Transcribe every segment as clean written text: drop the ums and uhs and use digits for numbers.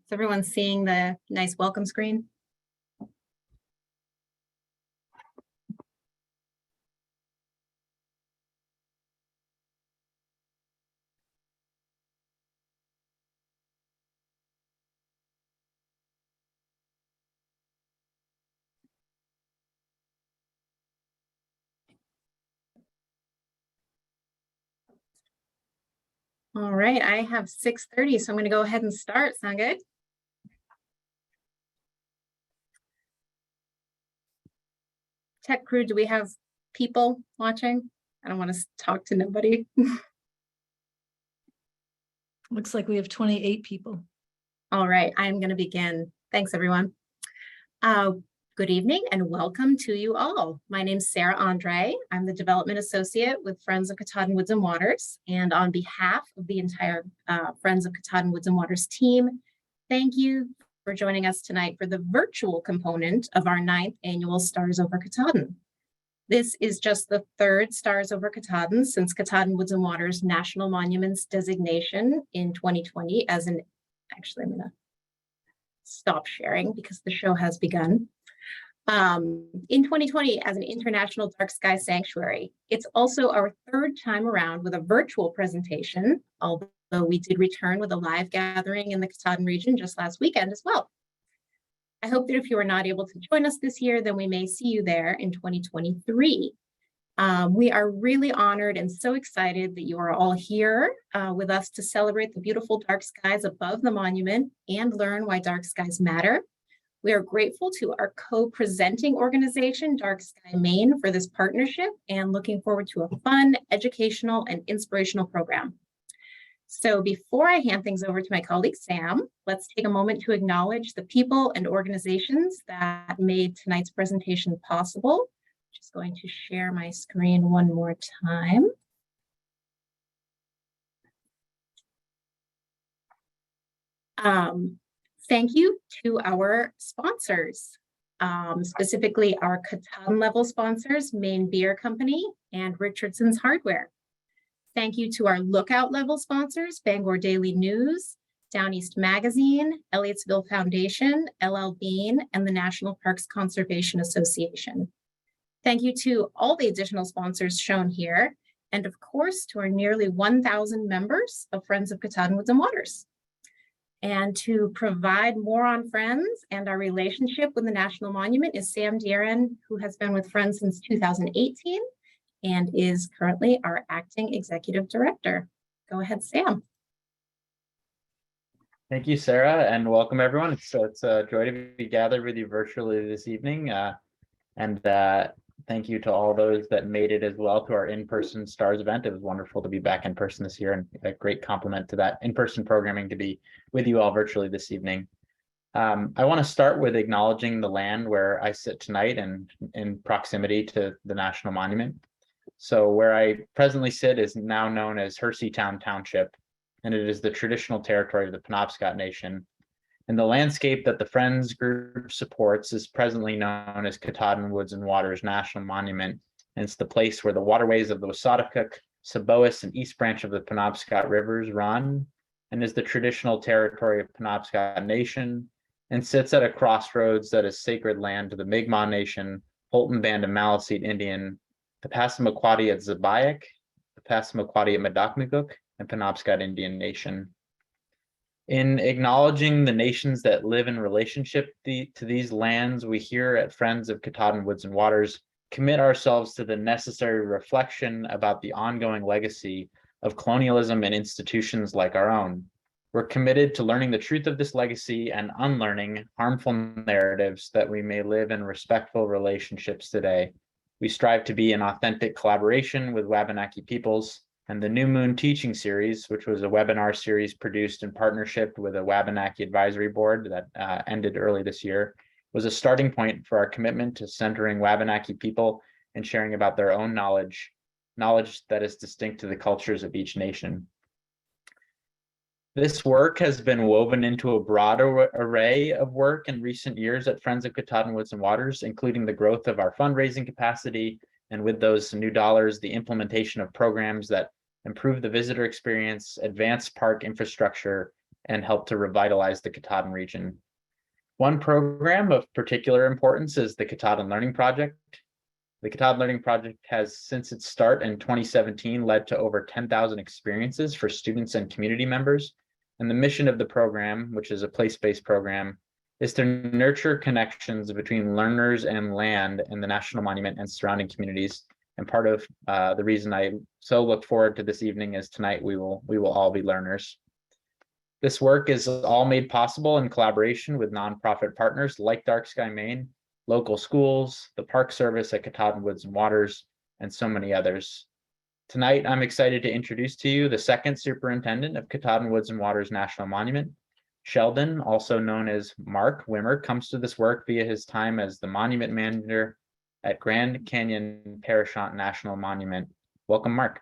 Is everyone seeing the nice welcome screen? All right, I have 6:30, so I'm going to go ahead and start. Sound good? Tech crew, do we have people watching? I don't want to talk to nobody. Looks like we have 28 people. All right, I'm going to begin. Thanks, everyone. Good evening and welcome to you all. My name's Sarah Andre. I'm the Development Associate with Friends of Katahdin Woods and Waters. And on behalf of the entire Friends of Katahdin Woods and Waters team, thank you for joining us tonight for the virtual component of our 9th annual Stars Over Katahdin. This is just the 3rd Stars Over Katahdin since Katahdin Woods and Waters National Monuments designation in 2020 as an, actually I'm gonna stop sharing because the show has begun. In 2020 as an international dark sky sanctuary. It's also our 3rd time around with a virtual presentation, although we did return with a live gathering in the Katahdin region just last weekend as well. I hope that if you are not able to join us this year, then we may see you there in 2023. We are really honored and so excited that you are all here with us to celebrate the beautiful dark skies above the monument and learn why dark skies matter. We are grateful to our co-presenting organization, Dark Sky Maine, for this partnership and looking forward to a fun, educational, and inspirational program. So before I hand things over to my colleague, Sam, let's take a moment to acknowledge the people and organizations that made tonight's presentation possible. Just going to share my screen one more time. Thank you to our sponsors, specifically our Katahdin level sponsors, Maine Beer Company and Richardson's Hardware. Thank you to our lookout level sponsors, Bangor Daily News, Down East Magazine, Elliottsville Foundation, LL Bean, and the National Parks Conservation Association. Thank you to all the additional sponsors shown here, and of course to our nearly 1,000 members of Friends of Katahdin Woods and Waters. And to provide more on Friends and our relationship with the National Monument is Sam Dieran, who has been with Friends since 2018 and is currently our acting executive director. Go ahead, Sam. Thank you, Sarah, and welcome everyone. It's a joy to be gathered with you virtually this evening. Thank you to all those that made it as well to our in-person STARS event. It was wonderful to be back in person this year and a great compliment to that in-person programming to be with you all virtually this evening. I want to start with acknowledging the land where I sit tonight and in proximity to the National Monument. So where I presently sit is now known as Herseytown Township, and it is the traditional territory of the Penobscot Nation. And the landscape that the Friends group supports is presently known as Katahdin Woods and Waters National Monument. And it's the place where the waterways of the Wasatokuk, Saboas, and East Branch of the Penobscot rivers run, and is the traditional territory of Penobscot Nation, and sits at a crossroads that is sacred land to the Mi'kmaq Nation, Holton Band of Maliseet Indian, the Passamaquoddy at Zabiak, the Passamaquoddy at Medoknaguk, and Penobscot Indian Nation. In acknowledging the nations that live in relationship to these lands, we here at Friends of Katahdin Woods and Waters commit ourselves to the necessary reflection about the ongoing legacy of colonialism and institutions like our own. We're committed to learning the truth of this legacy and unlearning harmful narratives that we may live in respectful relationships today. We strive to be in authentic collaboration with Wabanaki peoples, and the New Moon Teaching Series, which was a webinar series produced in partnership with a Wabanaki Advisory Board that ended early this year, was a starting point for our commitment to centering Wabanaki people and sharing about their own knowledge that is distinct to the cultures of each nation. This work has been woven into a broad array of work in recent years at Friends of Katahdin Woods and Waters, including the growth of our fundraising capacity, and with those new dollars, the implementation of programs that improve the visitor experience, advance park infrastructure, and help to revitalize the Katahdin region. One program of particular importance is the Katahdin Learning Project. The Katahdin Learning Project has, since its start in 2017, led to over 10,000 experiences for students and community members. And the mission of the program, which is a place-based program, is to nurture connections between learners and land in the National Monument and surrounding communities. And part of the reason I so look forward to this evening is tonight we will all be learners. This work is all made possible in collaboration with nonprofit partners like Dark Sky Maine, local schools, the Park Service at Katahdin Woods and Waters, and so many others. Tonight, I'm excited to introduce to you the second superintendent of Katahdin Woods and Waters National Monument. Sheldon, also known as Mark Wimmer, comes to this work via his time as the monument manager at Grand Canyon Parashant National Monument. Welcome, Mark.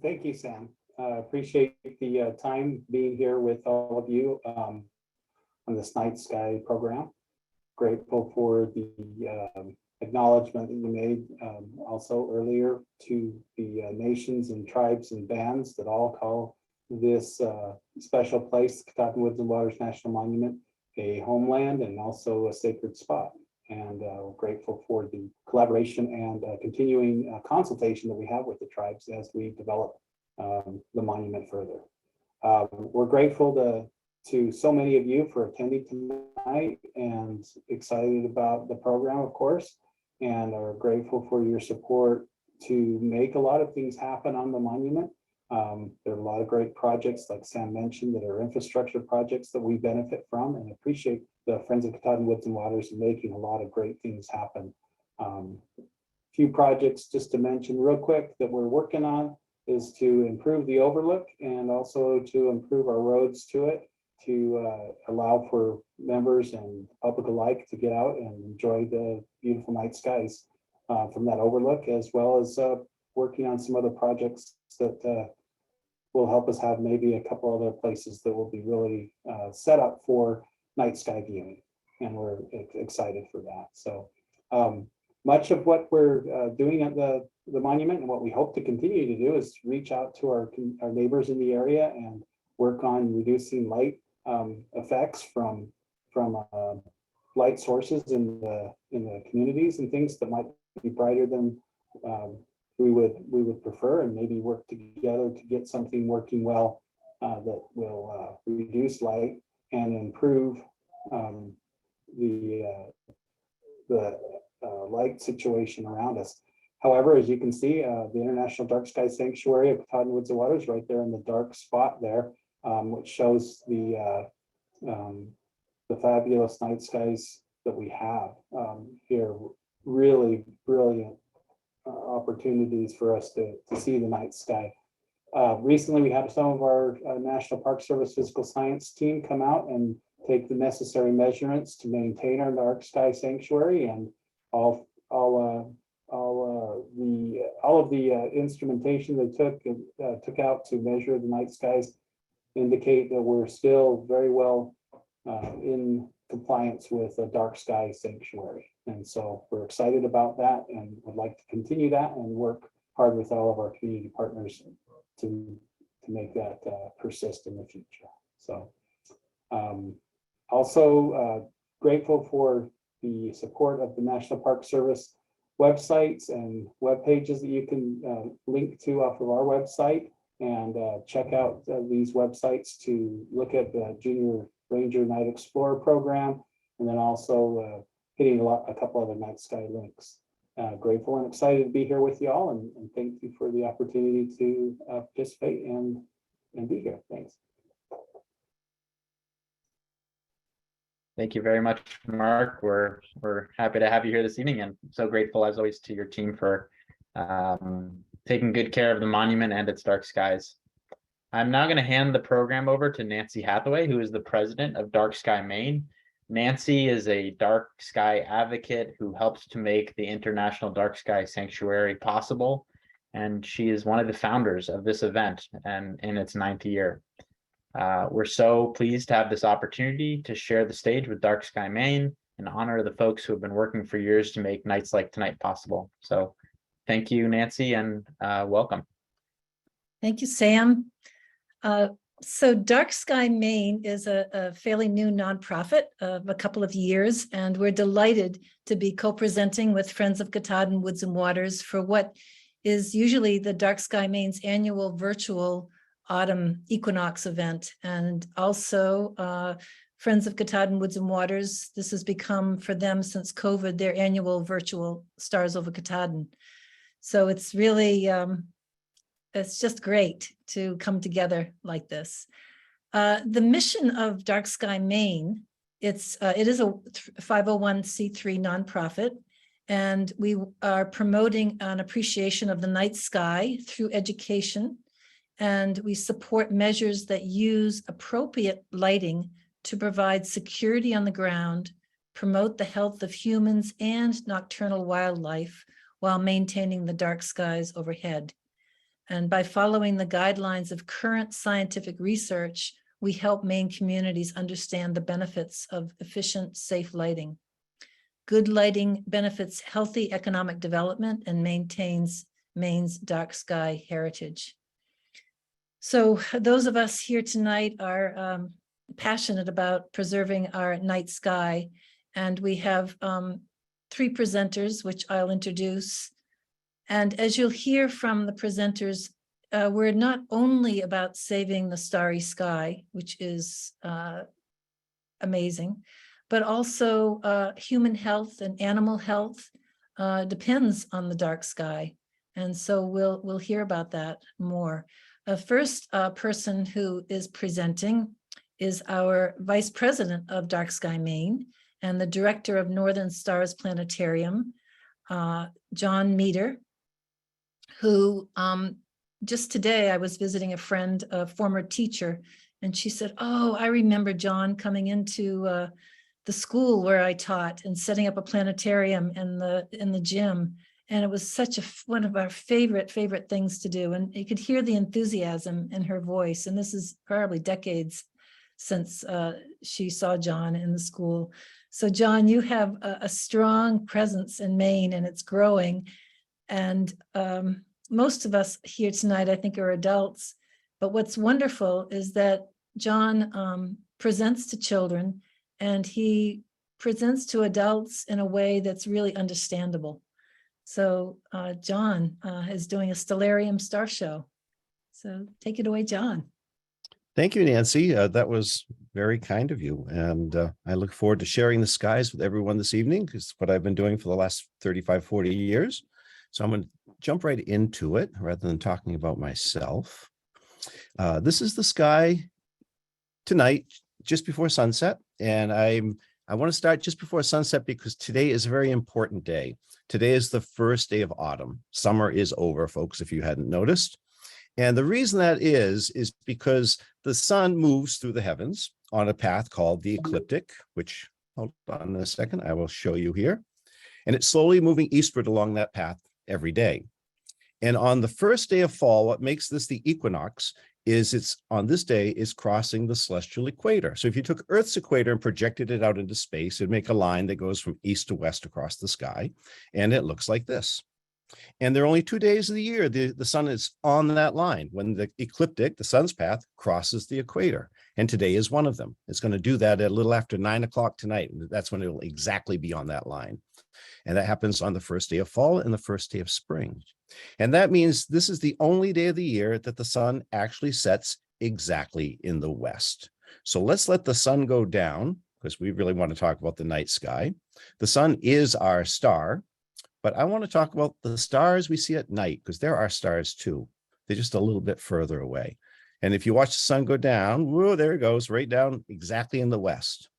Thank you, Sam. Appreciate the time being here with all of you on this Night Sky program. Grateful for the acknowledgement that you made also earlier to the nations and tribes and bands that all call this special place, Katahdin Woods and Waters National Monument, a homeland and also a sacred spot. And we're grateful for the collaboration and continuing consultation that we have with the tribes as we develop the monument further. We're grateful to so many of you for attending tonight and excited about the program, of course, and are grateful for your support to make a lot of things happen on the monument. There are a lot of great projects, like Sam mentioned, that are infrastructure projects that we benefit from, and appreciate the Friends of Katahdin Woods and Waters making a lot of great things happen. Few projects just to mention real quick that we're working on is to improve the overlook and also to improve our roads to it, to allow for members and public alike to get out and enjoy the beautiful night skies from that overlook, as well as working on some other projects that will help us have maybe a couple other places that will be really set up for night sky viewing, and we're excited for that. So much of what we're doing at the monument and what we hope to continue to do is reach out to our neighbors in the area and work on reducing light effects from light sources in the communities and things that might be brighter than we would prefer, and maybe work together to get something working well that will reduce light and improve the light situation around us. However, as you can see, the International Dark Sky Sanctuary of Katahdin Woods and Waters right there in the dark spot there, which shows the fabulous night skies that we have here. Really brilliant opportunities for us to see the night sky. Recently, we had some of our National Park Service physical science team come out and take the necessary measurements to maintain our dark sky sanctuary, and all of the instrumentation they took out to measure the night skies indicate that we're still very well in compliance with a dark sky sanctuary. And so we're excited about that and would like to continue that and work hard with all of our community partners to make that persist in the future. So also grateful for the support of the National Park Service websites and web pages that you can link to off of our website, and check out these websites to look at the Junior Ranger Night Explorer program, and then also hitting a couple other night sky links. Grateful and excited to be here with you all, and thank you for the opportunity to participate and be here. Thanks. Thank you very much, Mark. We're happy to have you here this evening, and so grateful as always to your team for taking good care of the monument and its dark skies. I'm now going to hand the program over to Nancy Hathaway, who is the president of Dark Sky Maine. Nancy is a dark sky advocate who helps to make the International Dark Sky Sanctuary possible, and she is one of the founders of this event and in its 9th year. We're so pleased to have this opportunity to share the stage with Dark Sky Maine and honor the folks who have been working for years to make nights like tonight possible. So thank you, Nancy, and welcome. Thank you, Sam. So Dark Sky Maine is a fairly new nonprofit of a couple of years, and we're delighted to be co-presenting with Friends of Katahdin Woods and Waters for what is usually the Dark Sky Maine's annual virtual autumn equinox event. And also Friends of Katahdin Woods and Waters, this has become for them since COVID, their annual virtual Stars Over Katahdin. So it's really, it's just great to come together like this. The mission of Dark Sky Maine, it is a 501c3 nonprofit, and we are promoting an appreciation of the night sky through education, and we support measures that use appropriate lighting to provide security on the ground, promote the health of humans and nocturnal wildlife while maintaining the dark skies overhead. And by following the guidelines of current scientific research, we help Maine communities understand the benefits of efficient, safe lighting. Good lighting benefits healthy economic development and maintains Maine's dark sky heritage. So those of us here tonight are passionate about preserving our night sky, and we have 3 presenters, which I'll introduce. And as you'll hear from the presenters, we're not only about saving the starry sky, which is amazing, but also human health and animal health depends on the dark sky. And so we'll hear about that more. The first person who is presenting is our Vice President of Dark Sky Maine and the Director of Northern Stars Planetarium, John Meter, who just today I was visiting a friend, a former teacher, and she said, "Oh, I remember John coming into the school where I taught and setting up a planetarium in the gym." And it was such one of our favorite things to do. And you could hear the enthusiasm in her voice. And this is probably decades since she saw John in the school. So John, you have a strong presence in Maine, and it's growing. And most of us here tonight, I think, are adults. But what's wonderful is that John presents to children, and he presents to adults in a way that's really understandable. So John is doing a Stellarium Star Show. So take it away, John. Thank you, Nancy. That was very kind of you. And I look forward to sharing the skies with everyone this evening. It's what I've been doing for the last 35, 40 years. So I'm going to jump right into it rather than talking about myself. This is the sky tonight, just before sunset. And I want to start just before sunset because today is a very important day. Today is the first day of autumn. Summer is over, folks, if you hadn't noticed. And the reason that is because the sun moves through the heavens on a path called the ecliptic, which, hold on a second, I will show you here. And it's slowly moving eastward along that path every day. And on the first day of fall, what makes this the equinox is it's on this day is crossing the celestial equator. So if you took Earth's equator and projected it out into space, it'd make a line that goes from east to west across the sky. And it looks like this. And there are only 2 days of the year the sun is on that line when the ecliptic, the sun's path, crosses the equator. And today is one of them. It's going to do that at a little after 9 o'clock tonight. And that's when it will exactly be on that line. And that happens on the first day of fall and the first day of spring. And that means this is the only day of the year that the sun actually sets exactly in the west. So let's let the sun go down because we really want to talk about the night sky. The sun is our star, but I want to talk about the stars we see at night because there are stars too. They're just a little bit further away. And if you watch the sun go down, whoa, there it goes, right down exactly in the west.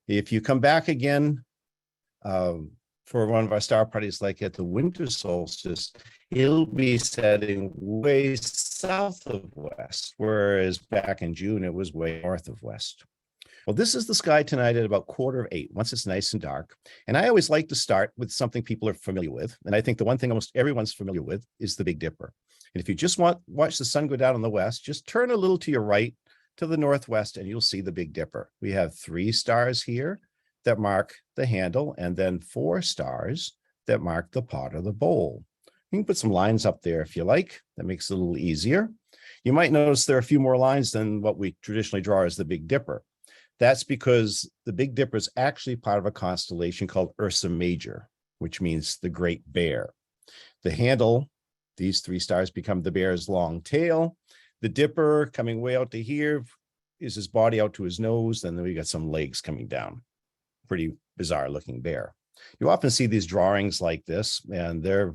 If you come back again, for one of our star parties, like at the winter solstice, it'll be setting way south of west, whereas back in June, it was way north of west. Well, this is the sky tonight at about 7:45, once it's nice and dark. And I always like to start with something people are familiar with. And I think the one thing almost everyone's familiar with is the Big Dipper. And if you just watch the sun go down in the west, just turn a little to your right, to the northwest, and you'll see the Big Dipper. We have 3 stars here that mark the handle, and then 4 stars that mark the pot or the bowl. You can put some lines up there if you like. That makes it a little easier. You might notice there are a few more lines than what we traditionally draw as the Big Dipper. That's because the Big Dipper is actually part of a constellation called Ursa Major, which means the Great Bear. The handle, these three stars become the bear's long tail. The Dipper coming way out to here is his body out to his nose, and then we got some legs coming down. Pretty bizarre looking bear. You often see these drawings like this, and they're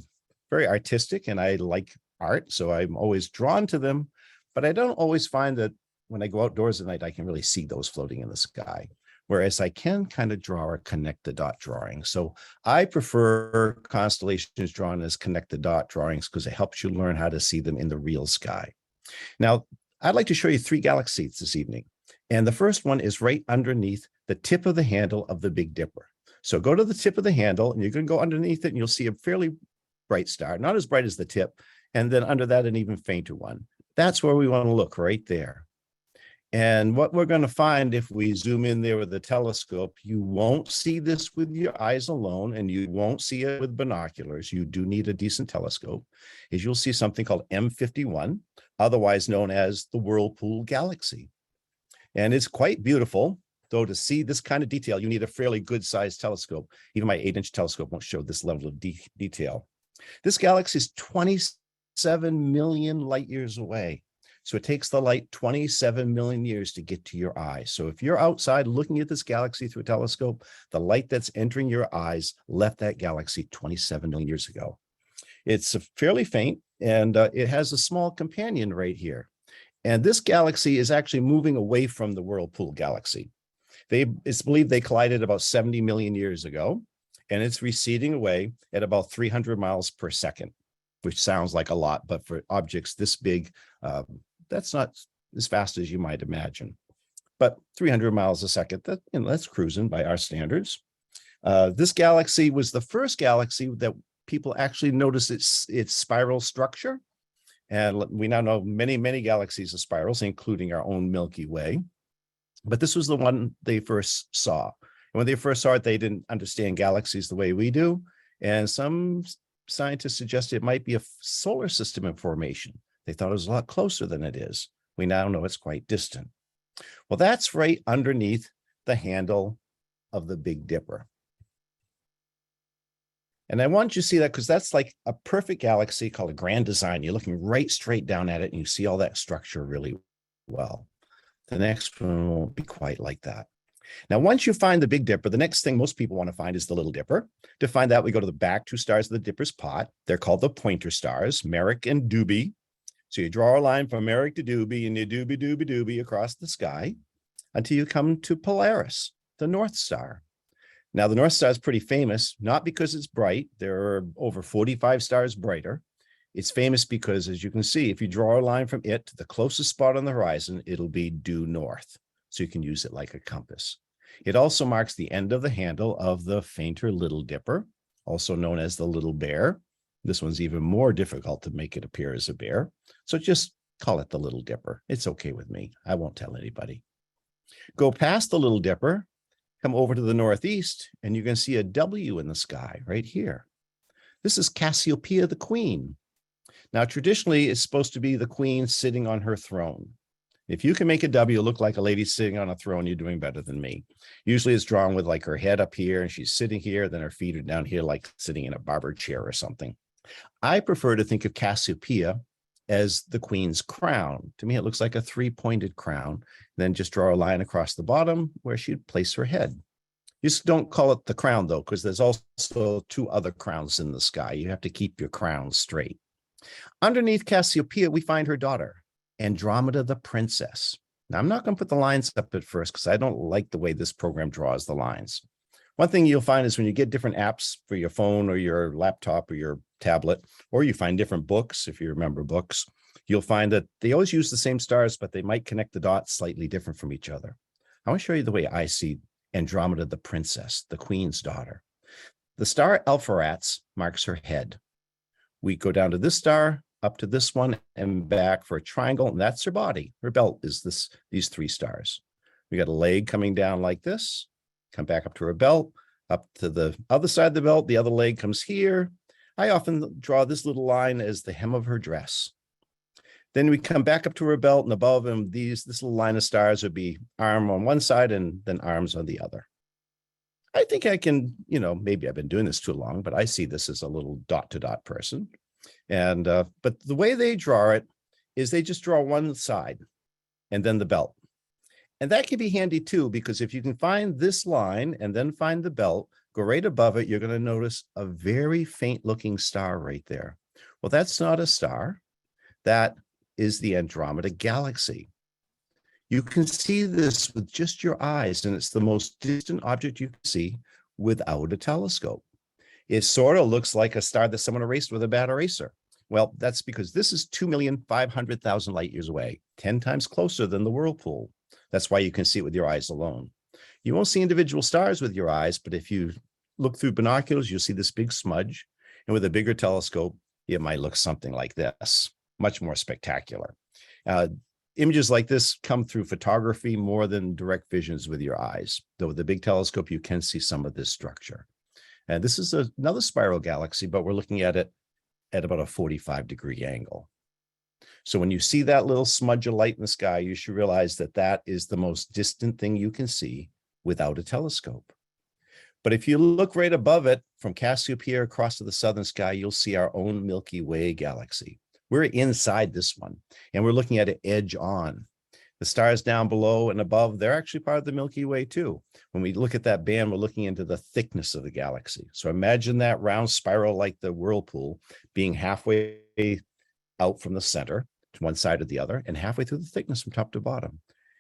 very artistic, and I like art, so I'm always drawn to them, but I don't always find that when I go outdoors at night, I can really see those floating in the sky, whereas I can kind of draw or connect the dot drawing. So I prefer constellations drawn as connect the dot drawings because it helps you learn how to see them in the real sky. Now, I'd like to show you 3 galaxies this evening. And the first one is right underneath the tip of the handle of the Big Dipper. So go to the tip of the handle and you can go underneath it and you'll see a fairly bright star, not as bright as the tip. And then under that, an even fainter one. That's where we want to look, right there. And what we're going to find if we zoom in there with the telescope, you won't see this with your eyes alone, and you won't see it with binoculars. You do need a decent telescope, is you'll see something called M51, otherwise known as the Whirlpool Galaxy. And it's quite beautiful, though to see this kind of detail, you need a fairly good sized telescope. Even my 8-inch telescope won't show this level of detail. This galaxy is 27 million light years away. So it takes the light 27 million years to get to your eye. So if you're outside looking at this galaxy through a telescope, the light that's entering your eyes left that galaxy 27 million years ago. It's fairly faint, and it has a small companion right here. And this galaxy is actually moving away from the Whirlpool Galaxy. It's believed they collided about 70 million years ago, and it's receding away at about 300 miles per second, which sounds like a lot, but for objects this big, that's not as fast as you might imagine. But 300 miles a second, that's cruising by our standards. This galaxy was the first galaxy that people actually noticed its spiral structure. And we now know many, many galaxies are spirals, including our own Milky Way. But this was the one they first saw. And when they first saw it, they didn't understand galaxies the way we do. And some scientists suggested it might be a solar system in formation. They thought it was a lot closer than it is. We now know it's quite distant. Well, that's right underneath the handle of the Big Dipper. And I want you to see that because that's like a perfect galaxy called a grand design. You're looking right straight down at it and you see all that structure really well. The next one won't be quite like that. Now, once you find the Big Dipper, the next thing most people want to find is the Little Dipper. To find that, we go to the back 2 stars of the Dipper's pot. They're called the pointer stars, Merrick and Doobie. So you draw a line from Merrick to Doobie and you doobie across the sky until you come to Polaris, the North Star. Now, the North Star is pretty famous, not because it's bright. There are over 45 stars brighter. It's famous because, as you can see, if you draw a line from it to the closest spot on the horizon, it'll be due north. So you can use it like a compass. It also marks the end of the handle of the fainter Little Dipper, also known as the Little Bear. This one's even more difficult to make it appear as a bear. So just call it the Little Dipper. It's okay with me. I won't tell anybody. Go past the Little Dipper, come over to the northeast, and you can see a W in the sky right here. This is Cassiopeia, the queen. Now, traditionally, it's supposed to be the queen sitting on her throne. If you can make a W look like a lady sitting on a throne, you're doing better than me. Usually it's drawn with like her head up here and she's sitting here, then her feet are down here like sitting in a barber chair or something. I prefer to think of Cassiopeia as the queen's crown. To me, it looks like a 3-pointed crown. Then just draw a line across the bottom where she'd place her head. You just don't call it the crown, though, because there's also 2 other crowns in the sky. You have to keep your crown straight. Underneath Cassiopeia, we find her daughter, Andromeda the princess. Now, I'm not going to put the lines up at first because I don't like the way this program draws the lines. One thing you'll find is when you get different apps for your phone or your laptop or your tablet, or you find different books, if you remember books, you'll find that they always use the same stars, but they might connect the dots slightly different from each other. I want to show you the way I see Andromeda the princess, the queen's daughter. The star Alpheratz marks her head. We go down to this star, up to this one, and back for a triangle, and that's her body. Her belt is these 3 stars. We got a leg coming down like this, come back up to her belt, up to the other side of the belt, the other leg comes here. I often draw this little line as the hem of her dress. Then we come back up to our belt, and above them, this little line of stars would be arm on one side and then arms on the other. I think I can, maybe I've been doing this too long, but I see this as a little dot to dot person. And, but the way they draw it is they just draw one side and then the belt. And that can be handy too, because if you can find this line and then find the belt, go right above it, you're going to notice a very faint looking star right there. Well, that's not a star. That is the Andromeda Galaxy. You can see this with just your eyes, and it's the most distant object you can see without a telescope. It sort of looks like a star that someone erased with a bad eraser. Well, that's because this is 2,500,000 light years away, 10 times closer than the whirlpool. That's why you can see it with your eyes alone. You won't see individual stars with your eyes, but if you look through binoculars, you'll see this big smudge. And with a bigger telescope, it might look something like this, much more spectacular. Images like this come through photography more than direct visions with your eyes. Though with the big telescope, you can see some of this structure. And this is another spiral galaxy, but we're looking at it at about a 45-degree angle. So when you see that little smudge of light in the sky, you should realize that that is the most distant thing you can see without a telescope. But if you look right above it from Cassiopeia across to the southern sky, you'll see our own Milky Way galaxy. We're inside this one, and we're looking at it edge on. The stars down below and above, they're actually part of the Milky Way too. When we look at that band, we're looking into the thickness of the galaxy. So imagine that round spiral like the whirlpool being halfway out from the center to one side or the other, and halfway through the thickness from top to bottom.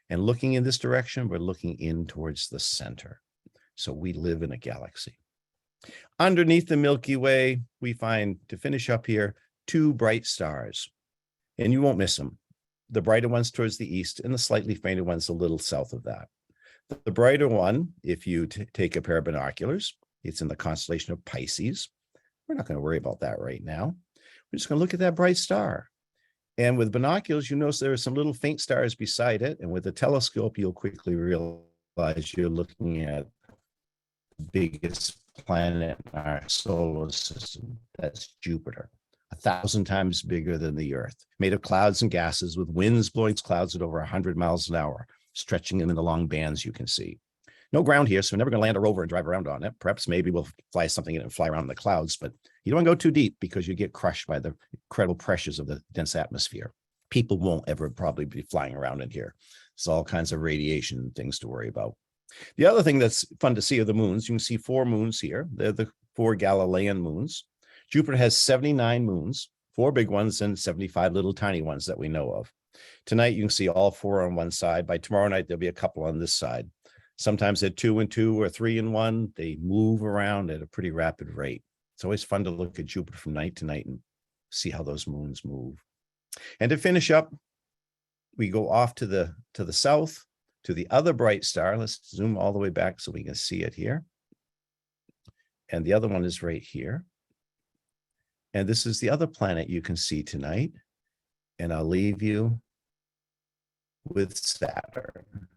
And looking in this direction, we're looking in towards the center. So we live in a galaxy. Underneath the Milky Way, we find, to finish up here, 2 bright stars, and you won't miss them. The brighter one's towards the east, and the slightly fainter one's a little south of that. The brighter one, if you take a pair of binoculars, it's in the constellation of Pisces. We're not going to worry about that right now. We're just going to look at that bright star. And with binoculars, you notice there are some little faint stars beside it. And with a telescope, you'll quickly realize you're looking at the biggest planet in our solar system. That's Jupiter. 1,000 times bigger than the Earth, made of clouds and gases with winds blowing clouds at over 100 miles an hour, stretching them in the long bands you can see. No ground here, so we're never going to land a rover and drive around on it. Perhaps maybe we'll fly something in and fly around in the clouds, but you don't want to go too deep because you get crushed by the incredible pressures of the dense atmosphere. People won't ever probably be flying around in here. There's all kinds of radiation and things to worry about. The other thing that's fun to see are the moons. You can see 4 moons here. They're the 4 Galilean moons. Jupiter has 79 moons, 4 big ones and 75 little tiny ones that we know of. Tonight, you can see all 4 on one side. By tomorrow night, there'll be a couple on this side. Sometimes they're 2 and 2 or 3 and 1. They move around at a pretty rapid rate. It's always fun to look at Jupiter from night to night and see how those moons move. And to finish up, we go off to the south to the other bright star. Let's zoom all the way back so we can see it here. And the other one is right here. And this is the other planet you can see tonight. And I'll leave you with Saturn.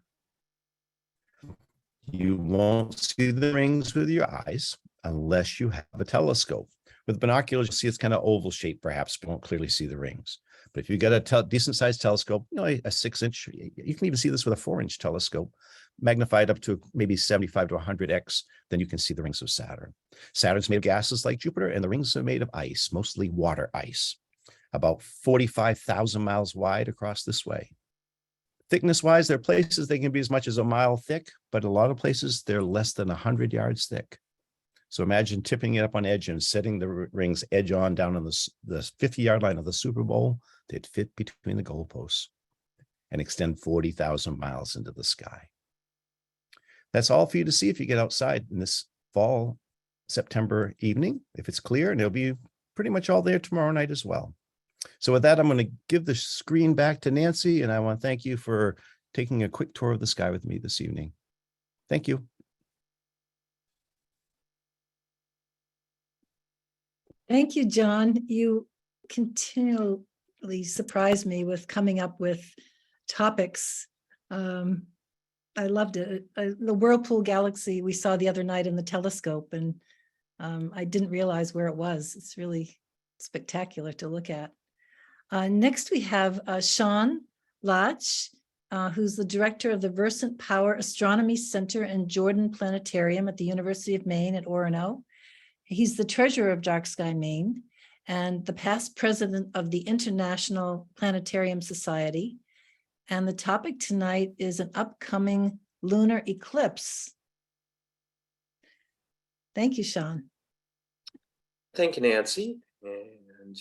You won't see the rings with your eyes unless you have a telescope. With binoculars, you'll see it's kind of oval shaped, perhaps, but you won't clearly see the rings. But if you get a decent sized telescope, a 6-inch, you can even see this with a 4-inch telescope, magnified up to maybe 75 to 100x, then you can see the rings of Saturn. Saturn's made of gases like Jupiter, and the rings are made of ice, mostly water ice, about 45,000 miles wide across this way. Thickness-wise, there are places they can be as much as a mile thick, but a lot of places they're less than 100 yards thick. So imagine tipping it up on edge and setting the rings edge on down on the 50-yard line of the Super Bowl. They'd fit between the goalposts and extend 40,000 miles into the sky. That's all for you to see if you get outside in this fall, September evening, if it's clear, and it'll be pretty much all there tomorrow night as well. So with that, I'm going to give the screen back to Nancy, and I want to thank you for taking a quick tour of the sky with me this evening. Thank you. Thank you, John. You continually surprise me with coming up with topics. I loved it. The Whirlpool Galaxy we saw the other night in the telescope, and I didn't realize where it was. It's really spectacular to look at. Next, we have Sean Lach, who's the director of the Versant Power Astronomy Center and Jordan Planetarium at the University of Maine at Orono. He's the treasurer of Dark Sky Maine and the past president of the International Planetarium Society. And the topic tonight is an upcoming lunar eclipse. Thank you, Sean. Thank you, Nancy. And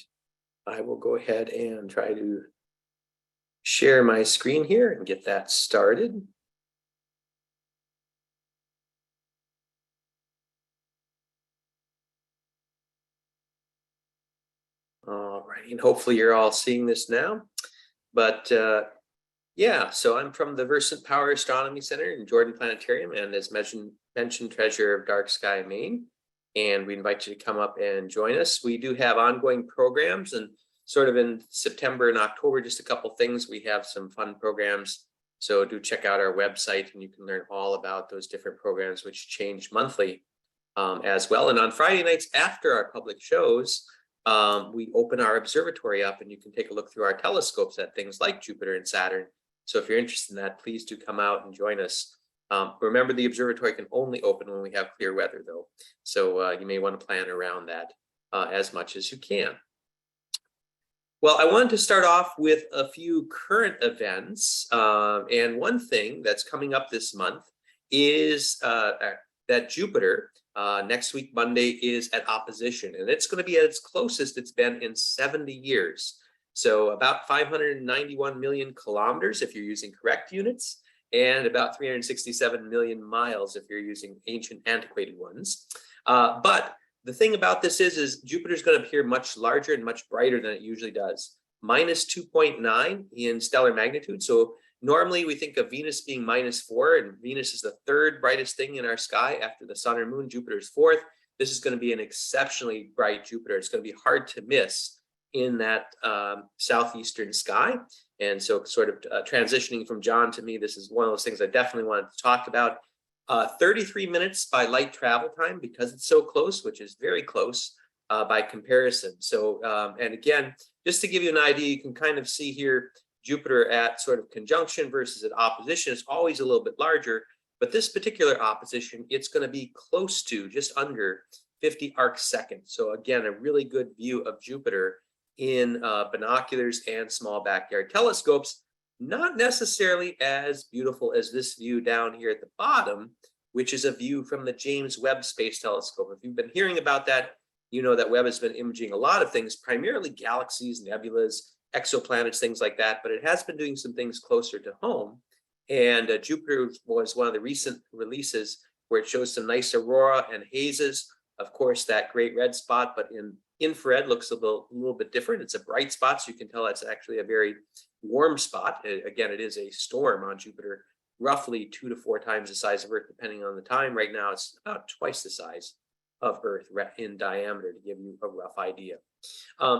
I will go ahead and try to share my screen here and get that started. All right, and hopefully you're all seeing this now. But yeah, so I'm from the Versant Power Astronomy Center in Jordan Planetarium, and as mentioned, treasurer of Dark Sky Maine. And we invite you to come up and join us. We do have ongoing programs, and sort of in September and October, just a couple things. We have some fun programs. So do check out our website and you can learn all about those different programs, which change monthly as well. And on Friday nights after our public shows, we open our observatory up and you can take a look through our telescopes at things like Jupiter and Saturn. So if you're interested in that, please do come out and join us. Remember, the observatory can only open when we have clear weather, though. So you may want to plan around that as much as you can. Well, I wanted to start off with a few current events. And one thing that's coming up this month is that Jupiter next week, Monday, is at opposition. And it's going to be at its closest it's been in 70 years. So about 591 million kilometers if you're using correct units, and about 367 million miles if you're using ancient antiquated ones. But the thing about this is Jupiter's going to appear much larger and much brighter than it usually does. Minus 2.9 in stellar magnitude. So normally we think of Venus being -4, and Venus is the third brightest thing in our sky after the sun or moon. Jupiter's fourth. This is going to be an exceptionally bright Jupiter. It's going to be hard to miss in that southeastern sky. And so sort of transitioning from John to me, this is one of those things I definitely wanted to talk about. 33 minutes by light travel time because it's so close, which is very close by comparison. So, and again, just to give you an idea, you can kind of see here Jupiter at sort of conjunction versus at opposition. It's always a little bit larger, but this particular opposition, it's going to be close to just under 50 arc seconds. So again, a really good view of Jupiter in binoculars and small backyard telescopes. Not necessarily as beautiful as this view down here at the bottom, which is a view from the James Webb Space Telescope. If you've been hearing about that, you know that Webb has been imaging a lot of things, primarily galaxies, nebulas, exoplanets, things like that, but it has been doing some things closer to home. And Jupiter was one of the recent releases where it shows some nice aurora and hazes. Of course, that great red spot, but in infrared looks a little bit different. It's a bright spot, so you can tell it's actually a very warm spot. Again, it is a storm on Jupiter, roughly 2 to 4 times the size of Earth, depending on the time. Right now, it's about twice the size of Earth in diameter, to give you a rough idea.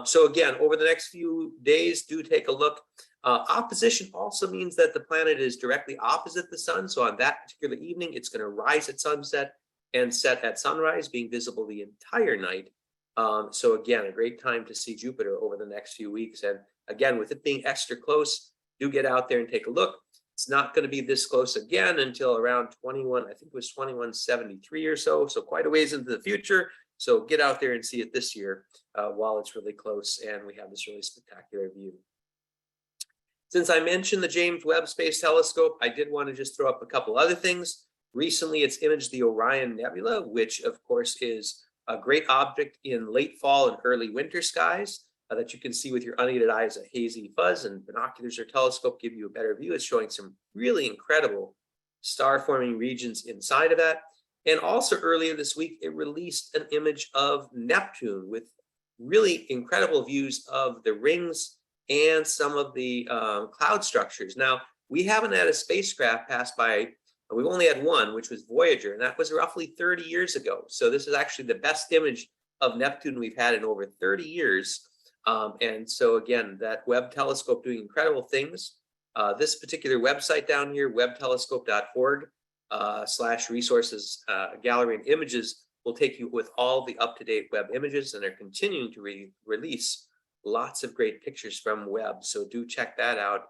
So again, over the next few days, do take a look. Opposition also means that the planet is directly opposite the sun. So on that particular evening, it's going to rise at sunset and set at sunrise, being visible the entire night. So again, a great time to see Jupiter over the next few weeks. And again, with it being extra close, do get out there and take a look. It's not going to be this close again until around 21, I think it was 2173 or so. So quite a ways into the future. So get out there and see it this year while it's really close and we have this really spectacular view. Since I mentioned the James Webb Space Telescope, I did want to just throw up a couple other things. Recently, it's imaged the Orion Nebula, which of course is a great object in late fall and early winter skies that you can see with your unaided eye as a hazy fuzz, and binoculars or telescope give you a better view. It's showing some really incredible star-forming regions inside of that. And also earlier this week, it released an image of Neptune with really incredible views of the rings and some of the cloud structures. Now, we haven't had a spacecraft pass by. We've only had one, which was Voyager, and that was roughly 30 years ago. So this is actually the best image of Neptune we've had in over 30 years. And so again, that Webb telescope doing incredible things. This particular website down here, webbtelescope.org/resources gallery and images, will take you with all the up-to-date Webb images, and they're continuing to release lots of great pictures from Webb. So do check that out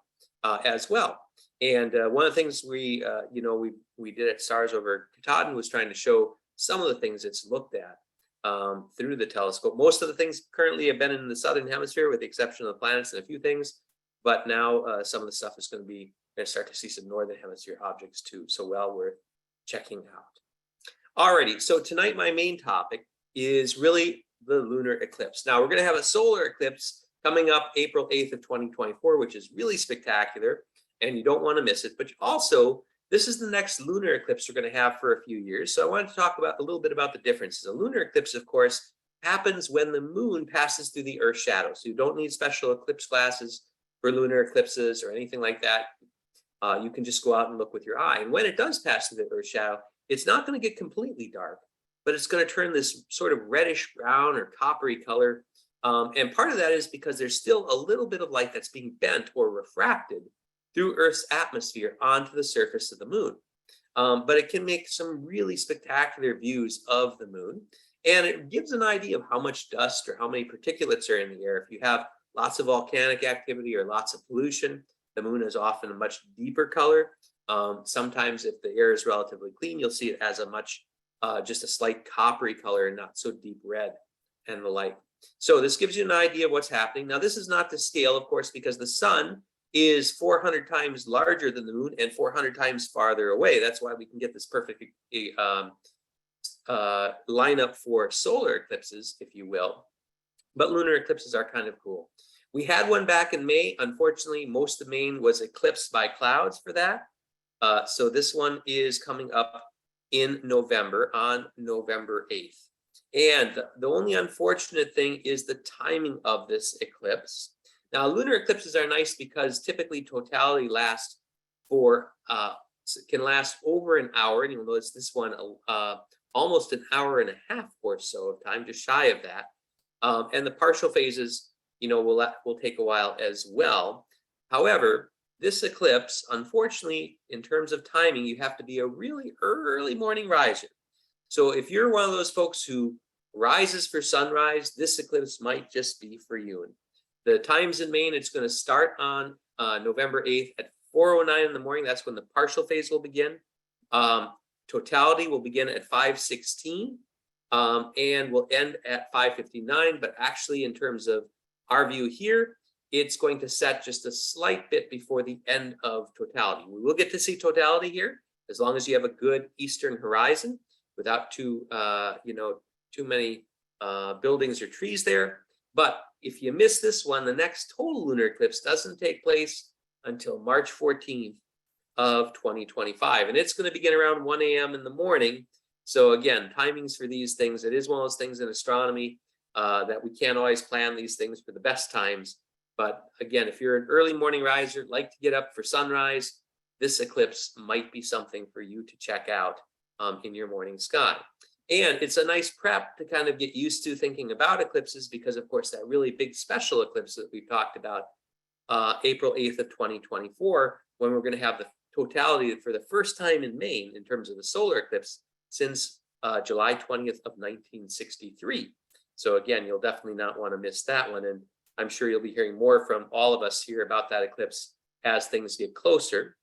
as well. And one of the things we did at Stars over Katahdin was trying to show some of the things it's looked at through the telescope. Most of the things currently have been in the southern hemisphere, with the exception of the planets and a few things. But now some of the stuff is going to start to see some northern hemisphere objects too. So well worth checking out. Alrighty, so tonight my main topic is really the lunar eclipse. Now we're going to have a solar eclipse coming up April 8th of 2024, which is really spectacular, and you don't want to miss it. But also, this is the next lunar eclipse we're going to have for a few years. So I wanted to talk about a little bit about the differences. A lunar eclipse, of course, happens when the moon passes through the Earth's shadow. So you don't need special eclipse glasses for lunar eclipses or anything like that. You can just go out and look with your eye. And when it does pass through the Earth's shadow, it's not going to get completely dark, but it's going to turn this sort of reddish brown or coppery color. And part of that is because there's still a little bit of light that's being bent or refracted through Earth's atmosphere onto the surface of the moon. But it can make some really spectacular views of the moon. And it gives an idea of how much dust or how many particulates are in the air. If you have lots of volcanic activity or lots of pollution, the moon is often a much deeper color. Sometimes if the air is relatively clean, you'll see it has a much, just a slight coppery color and not so deep red and the like. So this gives you an idea of what's happening. Now, this is not to scale, of course, because the sun is 400 times larger than the moon and 400 times farther away. That's why we can get this perfect lineup for solar eclipses, if you will. But lunar eclipses are kind of cool. We had one back in May. Unfortunately, most of Maine was eclipsed by clouds for that. So this one is coming up in November, on November 8th. And the only unfortunate thing is the timing of this eclipse. Now, lunar eclipses are nice because typically totality lasts for, can last over an hour. And you'll notice this one almost an hour and a half or so of time, just shy of that. And the partial phases, will take a while as well. However, this eclipse, unfortunately, in terms of timing, you have to be a really early morning riser. So if you're one of those folks who rises for sunrise, this eclipse might just be for you. And the times in Maine, it's going to start on November 8th at 4:09 in the morning. That's when the partial phase will begin. Totality will begin at 5:16 and will end at 5:59. But actually, in terms of our view here, it's going to set just a slight bit before the end of totality. We will get to see totality here as long as you have a good eastern horizon without too many buildings or trees there. But if you miss this one, the next total lunar eclipse doesn't take place until March 14th of 2025. And it's going to begin around 1 a.m. in the morning. So again, timings for these things, it is one of those things in astronomy that we can't always plan these things for the best times. But again, if you're an early morning riser, like to get up for sunrise, this eclipse might be something for you to check out in your morning sky. And it's a nice prep to kind of get used to thinking about eclipses because, of course, that really big special eclipse that we've talked about, April 8th of 2024, when we're going to have the totality for the first time in Maine in terms of the solar eclipse since July 20th of 1963. So again, you'll definitely not want to miss that one. And I'm sure you'll be hearing more from all of us here about that eclipse as things get closer.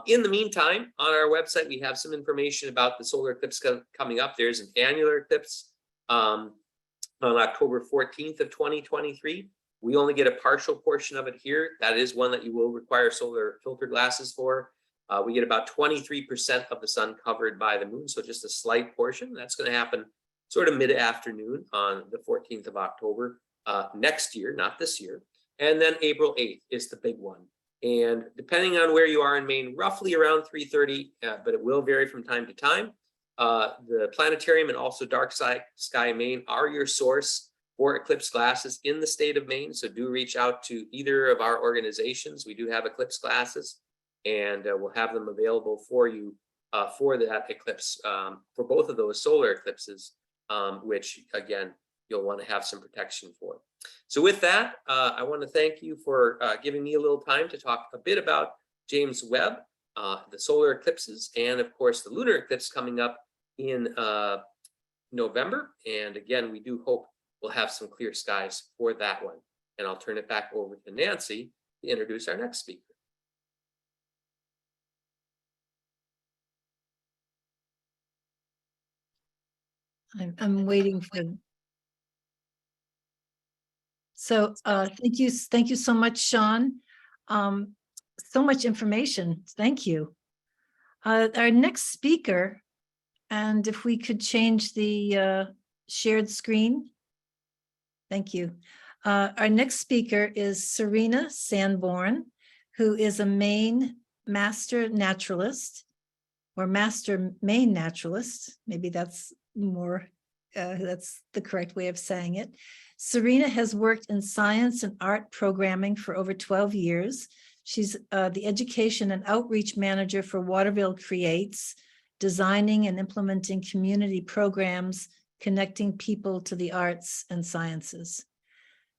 In the meantime, on our website, we have some information about the solar eclipse coming up. There's an annular eclipse on October 14th of 2023. We only get a partial portion of it here. That is one that you will require solar filter glasses for. We get about 23% of the sun covered by the moon, so just a slight portion. That's going to happen sort of mid-afternoon on the 14th of October next year, not this year. And then April 8th is the big one. And depending on where you are in Maine, roughly around 3:30, but it will vary from time to time. The planetarium and also Dark Sky Maine are your source for eclipse glasses in the state of Maine. So do reach out to either of our organizations. We do have eclipse glasses, and we'll have them available for you for that eclipse, for both of those solar eclipses, which again, you'll want to have some protection for. So with that, I want to thank you for giving me a little time to talk a bit about James Webb, the solar eclipses, and of course the lunar eclipse coming up in November. And again, we do hope we'll have some clear skies for that one. And I'll turn it back over to Nancy to introduce our next speaker. I'm waiting for. So thank you so much, Sean. So much information. Thank you. Our next speaker, and if we could change the shared screen. Thank you. Our next speaker is Serena Sanborn, who is a Maine master naturalist or master Maine naturalist. Maybe that's more, that's the correct way of saying it. Serena has worked in science and art programming for over 12 years. She's the education and outreach manager for Waterville Creates, designing and implementing community programs, connecting people to the arts and sciences.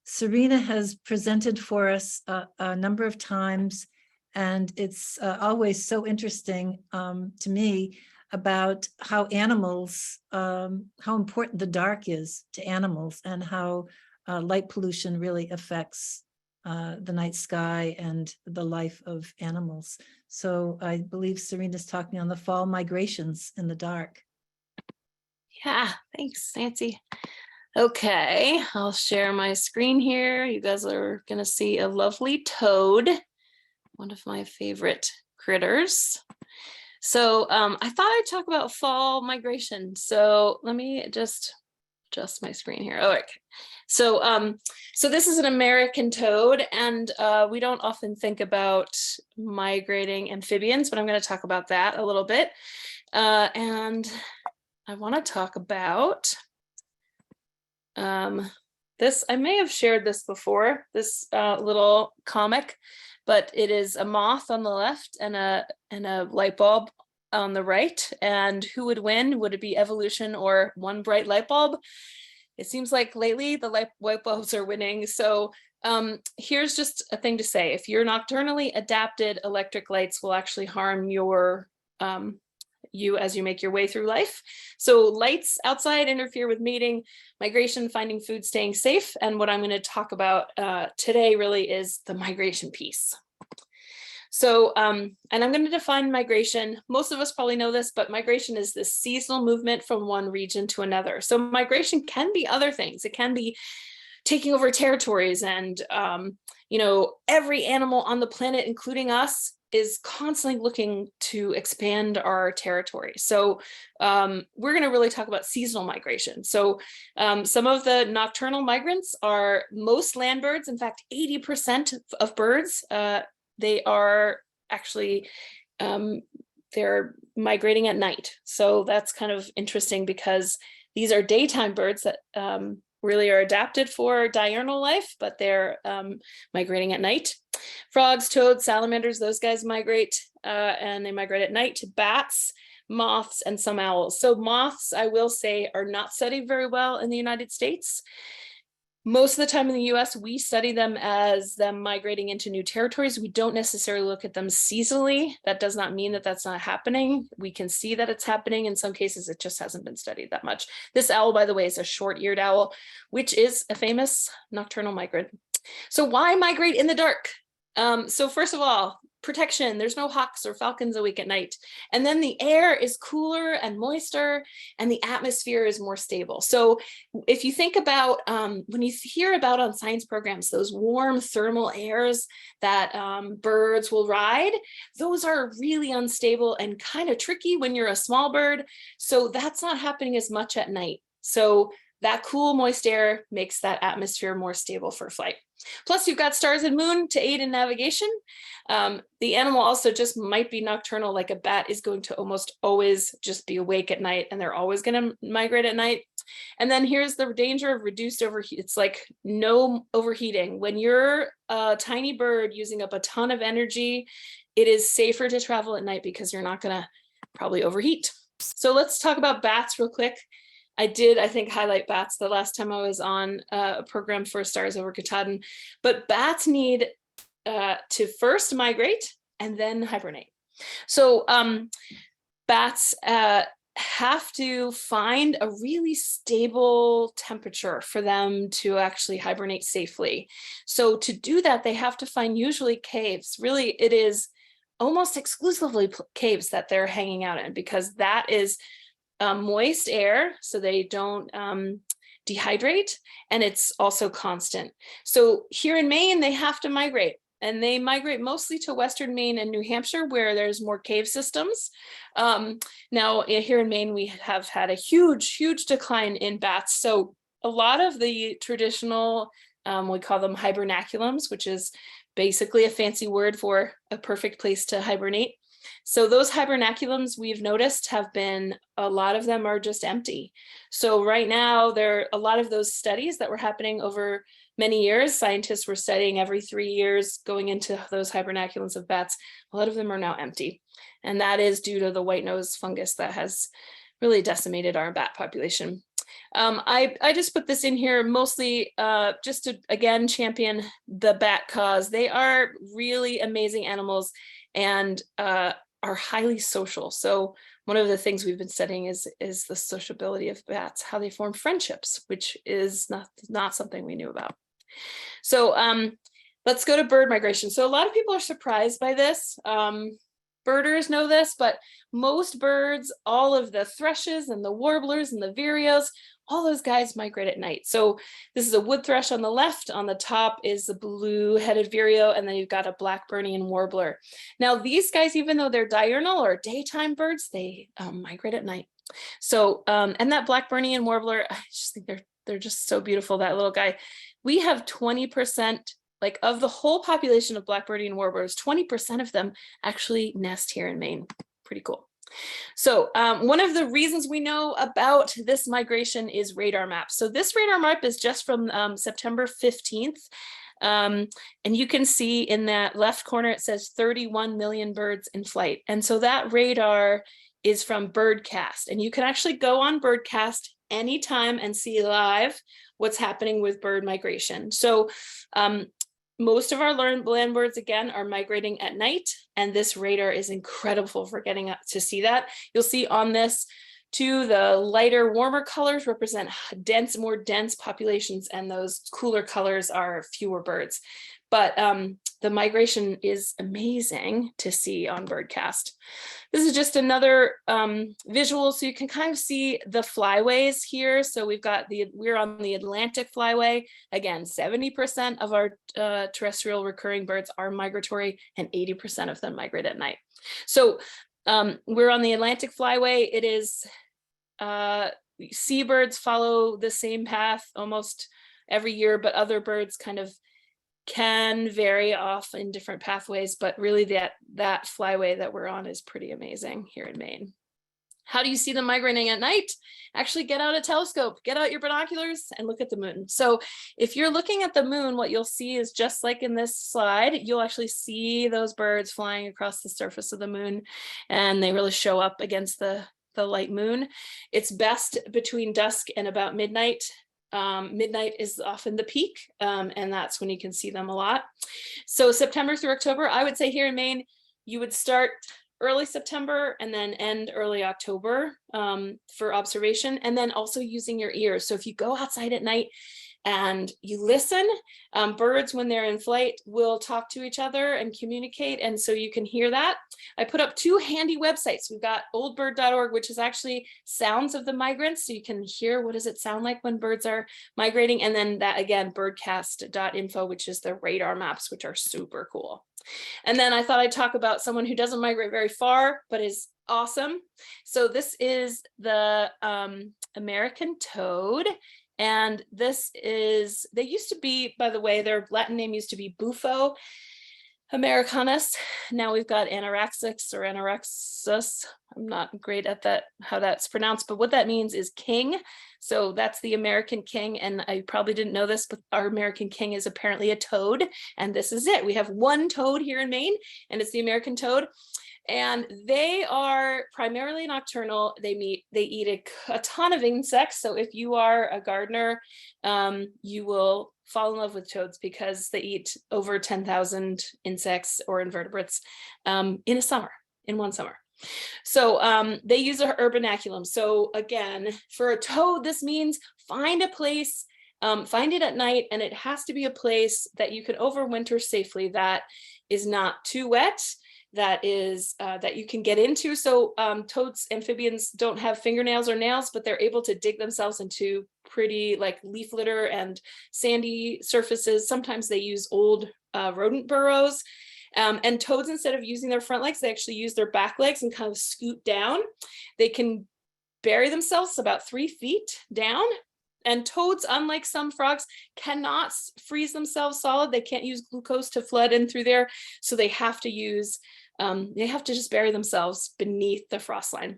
Serena has presented for us a number of times, and it's always so interesting to me about how animals, how important the dark is to animals, and how light pollution really affects the night sky and the life of animals. So I believe Serena's talking on the fall migrations in the dark. Yeah, thanks, Nancy. Okay, I'll share my screen here. You guys are going to see a lovely toad, one of my favorite critters. So I thought I'd talk about fall migration. So let me just adjust my screen here. Oh, okay. So this is an American toad, and we don't often think about migrating amphibians, but I'm going to talk about that a little bit. And I want to talk about this. I may have shared this before, this little comic, but it is a moth on the left and a light bulb on the right. And who would win? Would it be evolution or one bright light bulb? It seems like lately the light bulbs are winning. So here's just a thing to say. If you're nocturnally adapted, electric lights will actually harm your you as you make your way through life. So lights outside interfere with mating, migration, finding food, staying safe. And what I'm going to talk about today really is the migration piece. So, and I'm going to define migration. Most of us probably know this, but migration is this seasonal movement from one region to another. So migration can be other things. It can be taking over territories, and you know, every animal on the planet, including us, is constantly looking to expand our territory. So we're going to really talk about seasonal migration. So some of the nocturnal migrants are most land birds. In fact, 80% of birds, they are actually, they're migrating at night. So that's kind of interesting because these are daytime birds that really are adapted for diurnal life, but they're migrating at night. Frogs, toads, salamanders, those guys migrate, and they migrate at night. Bats, moths, and some owls. So moths, I will say, are not studied very well in the United States. Most of the time in the US, we study them as them migrating into new territories. We don't necessarily look at them seasonally. That does not mean that that's not happening. We can see that it's happening. In some cases, it just hasn't been studied that much. This owl, by the way, is a short-eared owl, which is a famous nocturnal migrant. So why migrate in the dark? So first of all, protection. There's no hawks or falcons awake at night. And then the air is cooler and moister, and the atmosphere is more stable. So if you think about when you hear about on science programs, those warm thermal airs that birds will ride, those are really unstable and kind of tricky when you're a small bird. So that's not happening as much at night. So that cool, moist air makes that atmosphere more stable for flight. Plus, you've got stars and moon to aid in navigation. The animal also just might be nocturnal, like a bat is going to almost always just be awake at night, and they're always going to migrate at night. And then here's the danger of reduced overheat. It's like no overheating. When you're a tiny bird using up a ton of energy, it is safer to travel at night because you're not going to probably overheat. So let's talk about bats real quick. I think, highlight bats the last time I was on a program for Stars Over Katahdin, but bats need to first migrate and then hibernate. So bats have to find a really stable temperature for them to actually hibernate safely. So to do that, they have to find usually caves. Really, it is almost exclusively caves that they're hanging out in, because that is moist air, so they don't dehydrate, and it's also constant. So here in Maine, they have to migrate, and they migrate mostly to Western Maine and New Hampshire, where there's more cave systems. Now here in Maine, we have had a huge decline in bats. So a lot of the traditional, we call them hibernaculums, which is basically a fancy word for a perfect place to hibernate. So those hibernaculums we've noticed have been, a lot of them are just empty. So right now there are a lot of those studies that were happening over many years. Scientists were studying every 3 years going into those hibernaculums of bats. A lot of them are now empty. And that is due to the white nose fungus that has really decimated our bat population. I just put this in here mostly just to, again, champion the bat cause. They are really amazing animals and are highly social. So one of the things we've been studying is the sociability of bats, how they form friendships, which is not something we knew about. So let's go to bird migration. So a lot of people are surprised by this. Birders know this, but most birds, all of the thrushes and the warblers and the vireos, all those guys migrate at night. So this is a wood thrush on the left. On the top is the blue-headed vireo, and then you've got a Blackburnian warbler. Now these guys, even though they're diurnal or daytime birds, they migrate at night. So and that Blackburnian warbler, I just think they're just so beautiful. That little guy. We have 20%. Like of the whole population of Blackburnian warblers, 20% of them actually nest here in Maine. Pretty cool. So one of the reasons we know about this migration is radar maps. So this radar map is just from September 15th. And you can see in that left corner, it says 31 million birds in flight. And so that radar is from Birdcast. And you can actually go on Birdcast anytime and see live what's happening with bird migration. So most of our land birds, again, are migrating at night, and this radar is incredible for getting up to see that. You'll see on this, too, the lighter, warmer colors represent more dense populations, and those cooler colors are fewer birds. But the migration is amazing to see on Birdcast. This is just another visual, so you can kind of see the flyways here. So we're on the Atlantic flyway. Again, 70% of our terrestrial recurring birds are migratory, and 80% of them migrate at night. So we're on the Atlantic flyway. It is seabirds follow the same path almost every year, but other birds kind of can vary off in different pathways, but really that flyway that we're on is pretty amazing here in Maine. How do you see them migrating at night? Actually get out a telescope, get out your binoculars and look at the moon. So if you're looking at the moon, what you'll see is just like in this slide, you'll actually see those birds flying across the surface of the moon, and they really show up against the light moon. It's best between dusk and about midnight. Midnight is often the peak, and that's when you can see them a lot. So September through October, I would say here in Maine, you would start early September and then end early October for observation, and then also using your ears. So if you go outside at night and you listen, birds, when they're in flight, will talk to each other and communicate, and so you can hear that. I put up 2 handy websites. We've got oldbird.org, which is actually sounds of the migrants, so you can hear what does it sound like when birds are migrating, and then that again, birdcast.info, which is the radar maps, which are super cool. And then I thought I'd talk about someone who doesn't migrate very far, but is awesome. So this is the American toad. And this is, they used to be, by the way, their Latin name used to be Bufo americanus. Now we've got Anaraxix or Anaraxus. I'm not great at that, how that's pronounced, but what that means is king. So that's the American king. And I probably didn't know this, but our American king is apparently a toad. And this is it. We have one toad here in Maine, and it's the American toad. And they are primarily nocturnal. They eat a ton of insects. So if you are a gardener, you will fall in love with toads because they eat over 10,000 insects or invertebrates in one summer. So they use a urbanculum. So again, for a toad, this means find a place, find it at night, and it has to be a place that you can overwinter safely, that is not too wet, that is that you can get into. So toads, amphibians don't have fingernails or nails, but they're able to dig themselves into pretty like leaf litter and sandy surfaces. Sometimes they use old rodent burrows. And toads, instead of using their front legs, they actually use their back legs and kind of scoot down. They can bury themselves about 3 feet down. And toads, unlike some frogs, cannot freeze themselves solid. They can't use glucose to flood in through there. So they have to use, they have to just bury themselves beneath the frost line.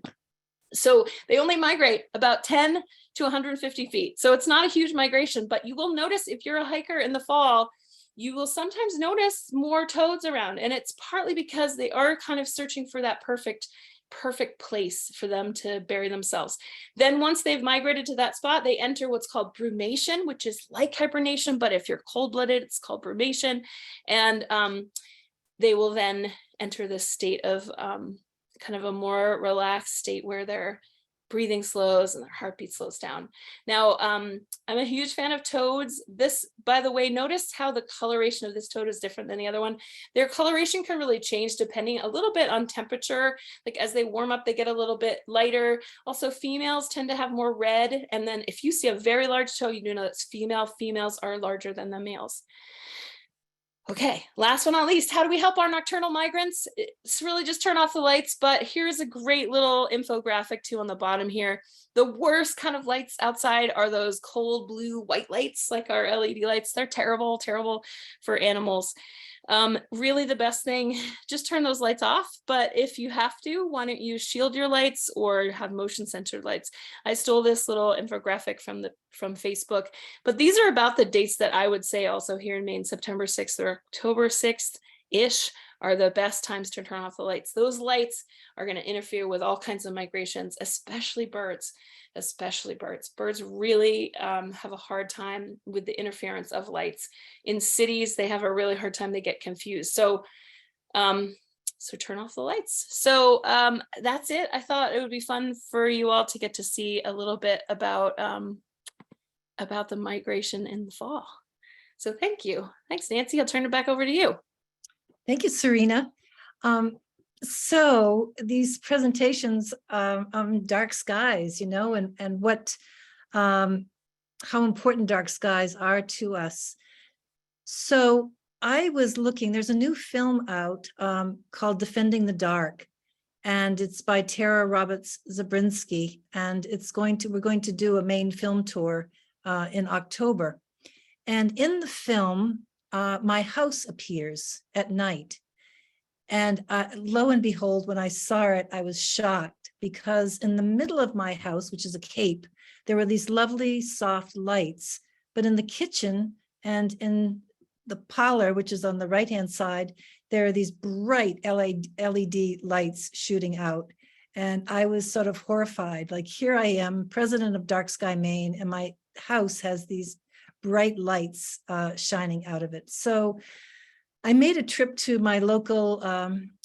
So they only migrate about 10 to 150 feet. So it's not a huge migration, but you will notice if you're a hiker in the fall, you will sometimes notice more toads around. And it's partly because they are kind of searching for that perfect place for them to bury themselves. Then once they've migrated to that spot, they enter what's called brumation, which is like hibernation, but if you're cold-blooded, it's called brumation. And they will then enter this state of kind of a more relaxed state where their breathing slows and their heartbeat slows down. Now, I'm a huge fan of toads. This, by the way, notice how the coloration of this toad is different than the other one. Their coloration can really change depending a little bit on temperature. Like as they warm up, they get a little bit lighter. Also, females tend to have more red. And then if you see a very large toad, you do know that's female. Females are larger than the males. Okay, last but not least, how do we help our nocturnal migrants? It's really just turn off the lights, but here's a great little infographic too on the bottom here. The worst kind of lights outside are those cold blue white lights, like our LED lights. They're terrible, terrible for animals. Really the best thing, just turn those lights off. But if you have to, why don't you shield your lights or have motion censored lights? I stole this little infographic from Facebook, but these are about the dates that I would say also here in Maine, September 6th or October 6th-ish are the best times to turn off the lights. Those lights are going to interfere with all kinds of migrations, especially birds. Birds really have a hard time with the interference of lights. In cities, they have a really hard time, they get confused. So turn off the lights. So that's it. I thought it would be fun for you all to get to see a little bit about the migration in the fall. So thank you. Thanks, Nancy. I'll turn it back over to you. Thank you, Serena. So these presentations on dark skies, you know, and what, how important dark skies are to us. So I was looking, there's a new film out called Defending the Dark, and it's by Tara Roberts Zabrinsky, and we're going to do a Maine film tour in October. And in the film, my house appears at night. And lo and behold, when I saw it, I was shocked, because in the middle of my house, which is a cape, there were these lovely soft lights. But in the kitchen and in the parlor, which is on the right-hand side, there are these bright LED lights shooting out. And I was sort of horrified, like, here I am, president of Dark Sky Maine, and my house has these bright lights shining out of it. So I made a trip to my local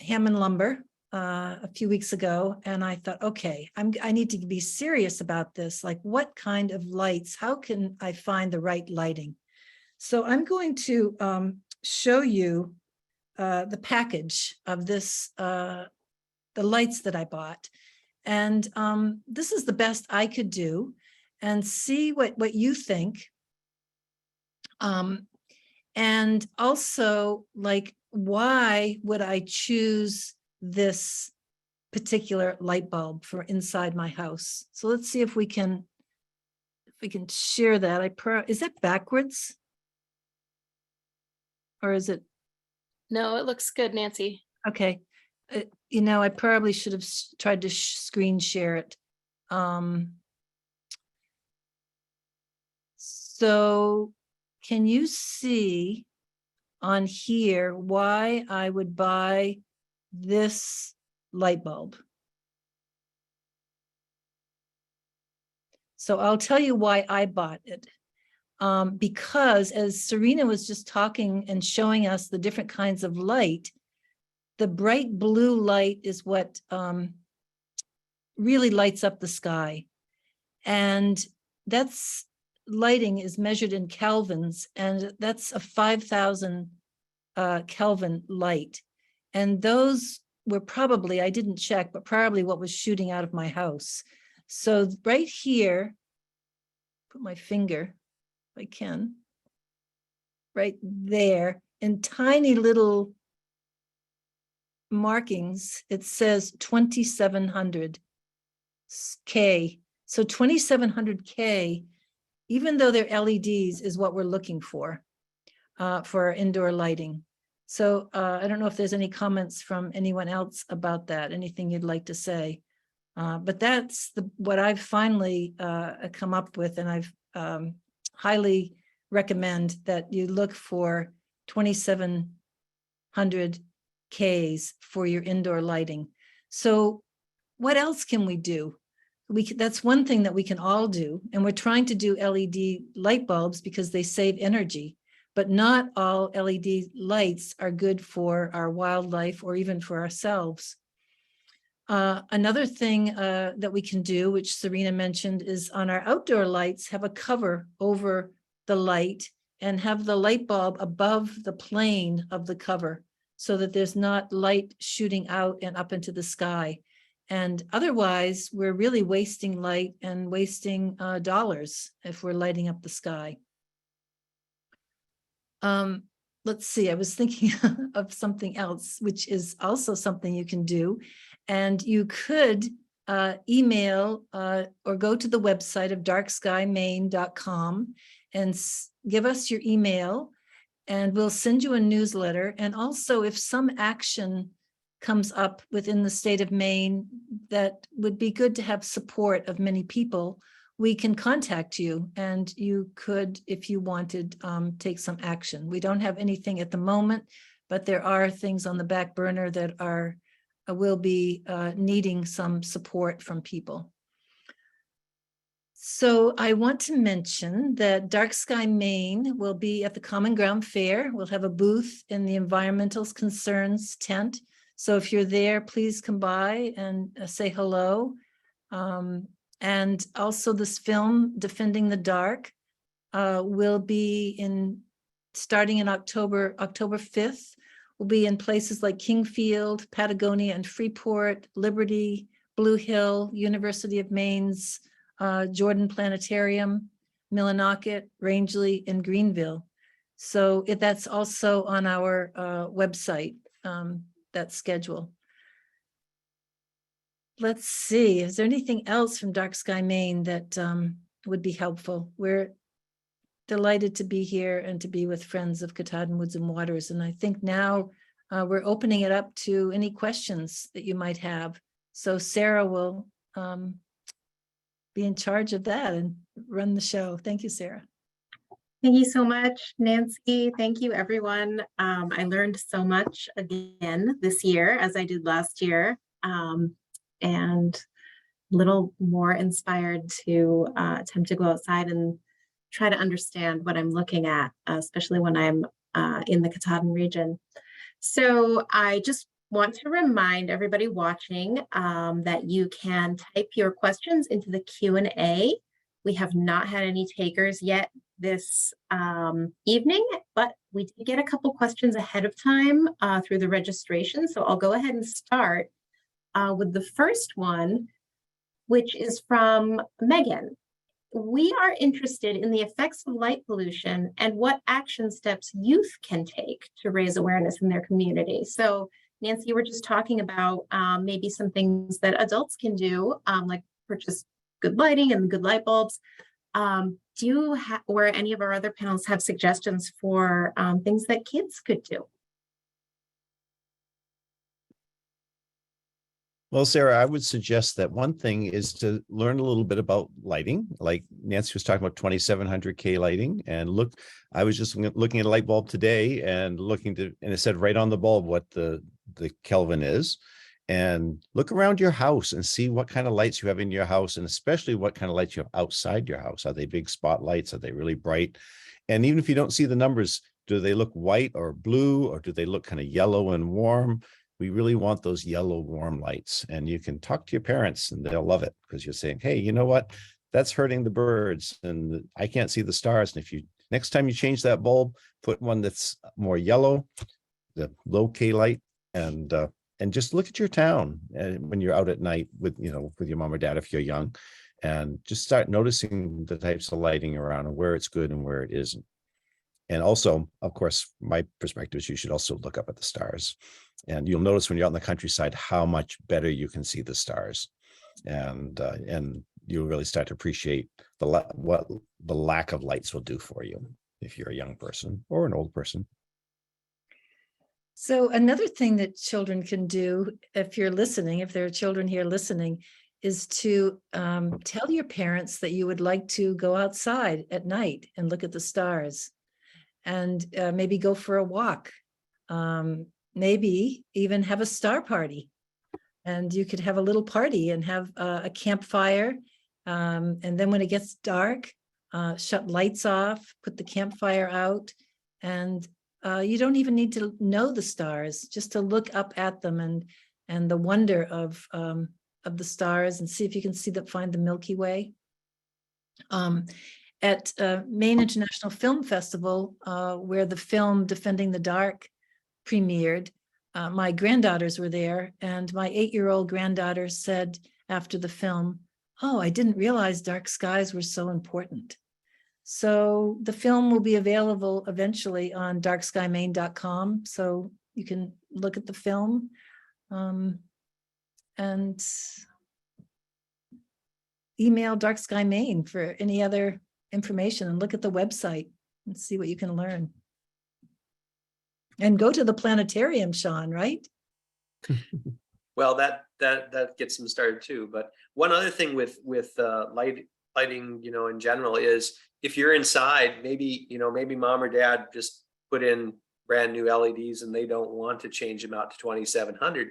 Hammond Lumber a few weeks ago, and I thought, okay, I need to be serious about this. Like, what kind of lights? How can I find the right lighting? So I'm going to show you the package of this, the lights that I bought. And this is the best I could do, and see what you think. And also, like, why would I choose this particular light bulb for inside my house? So let's see if we can share that. Is that backwards? Or is it? No, it looks good, Nancy. Okay. You know, I probably should have tried to screen share it. So can you see on here why I would buy this light bulb? So I'll tell you why I bought it. Because as Serena was just talking and showing us the different kinds of light, the bright blue light is what really lights up the sky. And that's lighting is measured in kelvins, and that's a 5,000 Kelvin light. And those were probably, I didn't check, but probably what was shooting out of my house. So right here, put my finger, if I can, right there, in tiny little markings, it says 2700 K. So 2700 K, even though they're LEDs, is what we're looking for our indoor lighting. So I don't know if there's any comments from anyone else about that, anything you'd like to say. But that's what I've finally come up with, and I've highly recommend that you look for 2700 Ks for your indoor lighting. So what else can we do? That's one thing that we can all do. And we're trying to do LED light bulbs because they save energy, but not all LED lights are good for our wildlife or even for ourselves. Another thing that we can do, which Serena mentioned, is on our outdoor lights, have a cover over the light and have the light bulb above the plane of the cover so that there's not light shooting out and up into the sky. And otherwise, we're really wasting light and wasting dollars if we're lighting up the sky. Let's see, I was thinking of something else, which is also something you can do. And you could email or go to the website of darkskymaine.com and give us your email, and we'll send you a newsletter. And also, if some action comes up within the state of Maine that would be good to have support of many people, we can contact you, and you could, if you wanted, take some action. We don't have anything at the moment, but there are things on the back burner that are will be needing some support from people. So I want to mention that Dark Sky Maine will be at the Common Ground Fair. We'll have a booth in the Environmental Concerns tent. So if you're there, please come by and say hello. And also this film, Defending the Dark, will be starting in October 5th. Will be in places like Kingfield, Patagonia and Freeport, Liberty, Blue Hill, University of Maine's Jordan Planetarium, Millinocket, Rangeley, and Greenville. So that's also on our website, that schedule. Let's see, is there anything else from Dark Sky Maine that would be helpful? We're delighted to be here and to be with Friends of Katahdin Woods and Waters. And I think now we're opening it up to any questions that you might have. So Sarah will be in charge of that and run the show. Thank you, Sarah. Thank you so much, Nancy. Thank you, everyone. I learned so much again this year, as I did last year, and a little more inspired to attempt to go outside and try to understand what I'm looking at, especially when I'm in the Katahdin region. So I just want to remind everybody watching that you can type your questions into the Q&A. We have not had any takers yet this evening, but we did get a couple questions ahead of time through the registration. So I'll go ahead and start with the first one, which is from Megan. We are interested in the effects of light pollution and what action steps youth can take to raise awareness in their community. So Nancy, you were just talking about maybe some things that adults can do, like purchase good lighting and good light bulbs. Do you or any of our other panels have suggestions for things that kids could do? Well, Sarah, I would suggest that one thing is to learn a little bit about lighting. Like Nancy was talking about 2700 K lighting, and look, I was just looking at a light bulb today and and it said right on the bulb what the Kelvin is. And look around your house and see what kind of lights you have in your house, and especially what kind of lights you have outside your house. Are they big spotlights? Are they really bright? And even if you don't see the numbers, do they look white or blue, or do they look kind of yellow and warm? we really want those yellow warm lights. And you can talk to your parents and they'll love it because you're saying, hey, you know what? That's hurting the birds and I can't see the stars. And if you next time you change that bulb, put one that's more yellow, the low K light, and just look at your town when you're out at night with your mom or dad if you're young, and just start noticing the types of lighting around and where it's good and where it isn't. And also, of course, my perspective is you should also look up at the stars. And you'll notice when you're out in the countryside how much better you can see the stars. And you'll really start to appreciate what the lack of lights will do for you if you're a young person or an old person. So another thing that children can do, if you're listening, if there are children here listening, is to tell your parents that you would like to go outside at night and look at the stars, and maybe go for a walk, maybe even have a star party. And you could have a little party and have a campfire. And then when it gets dark, shut lights off, put the campfire out, and you don't even need to know the stars, just to look up at them and the wonder of the stars, and see if you can find the Milky Way. At Maine International Film Festival, where the film Defending the Dark premiered, my granddaughters were there, and my 8-year-old granddaughter said after the film, "Oh, I didn't realize dark skies were so important." So the film will be available eventually on darkskymaine.com, so you can look at the film, and email Dark Sky Maine for any other information, and look at the website and see what you can learn. And go to the planetarium, Sean, right? Well, that gets them started too. But one other thing with lighting, in general, is if you're inside, maybe mom or dad just put in brand new LEDs and they don't want to change them out to 2700.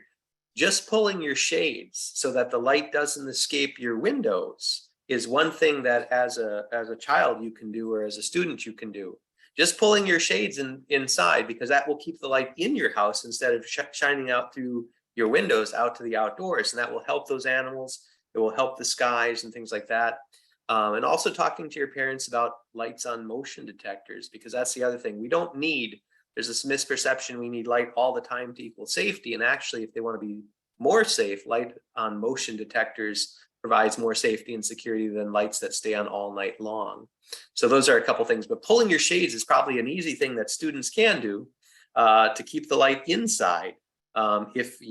Just pulling your shades so that the light doesn't escape your windows is one thing that as a child you can do, or as a student you can do. Just pulling your shades inside, because that will keep the light in your house instead of shining out through your windows out to the outdoors. And that will help those animals. It will help the skies and things like that. And also talking to your parents about lights on motion detectors, because that's the other thing. There's this misperception we need light all the time to equal safety. And actually, if they want to be more safe, light on motion detectors provides more safety and security than lights that stay on all night long. So those are a couple things, but pulling your shades is probably an easy thing that students can do to keep the light inside, if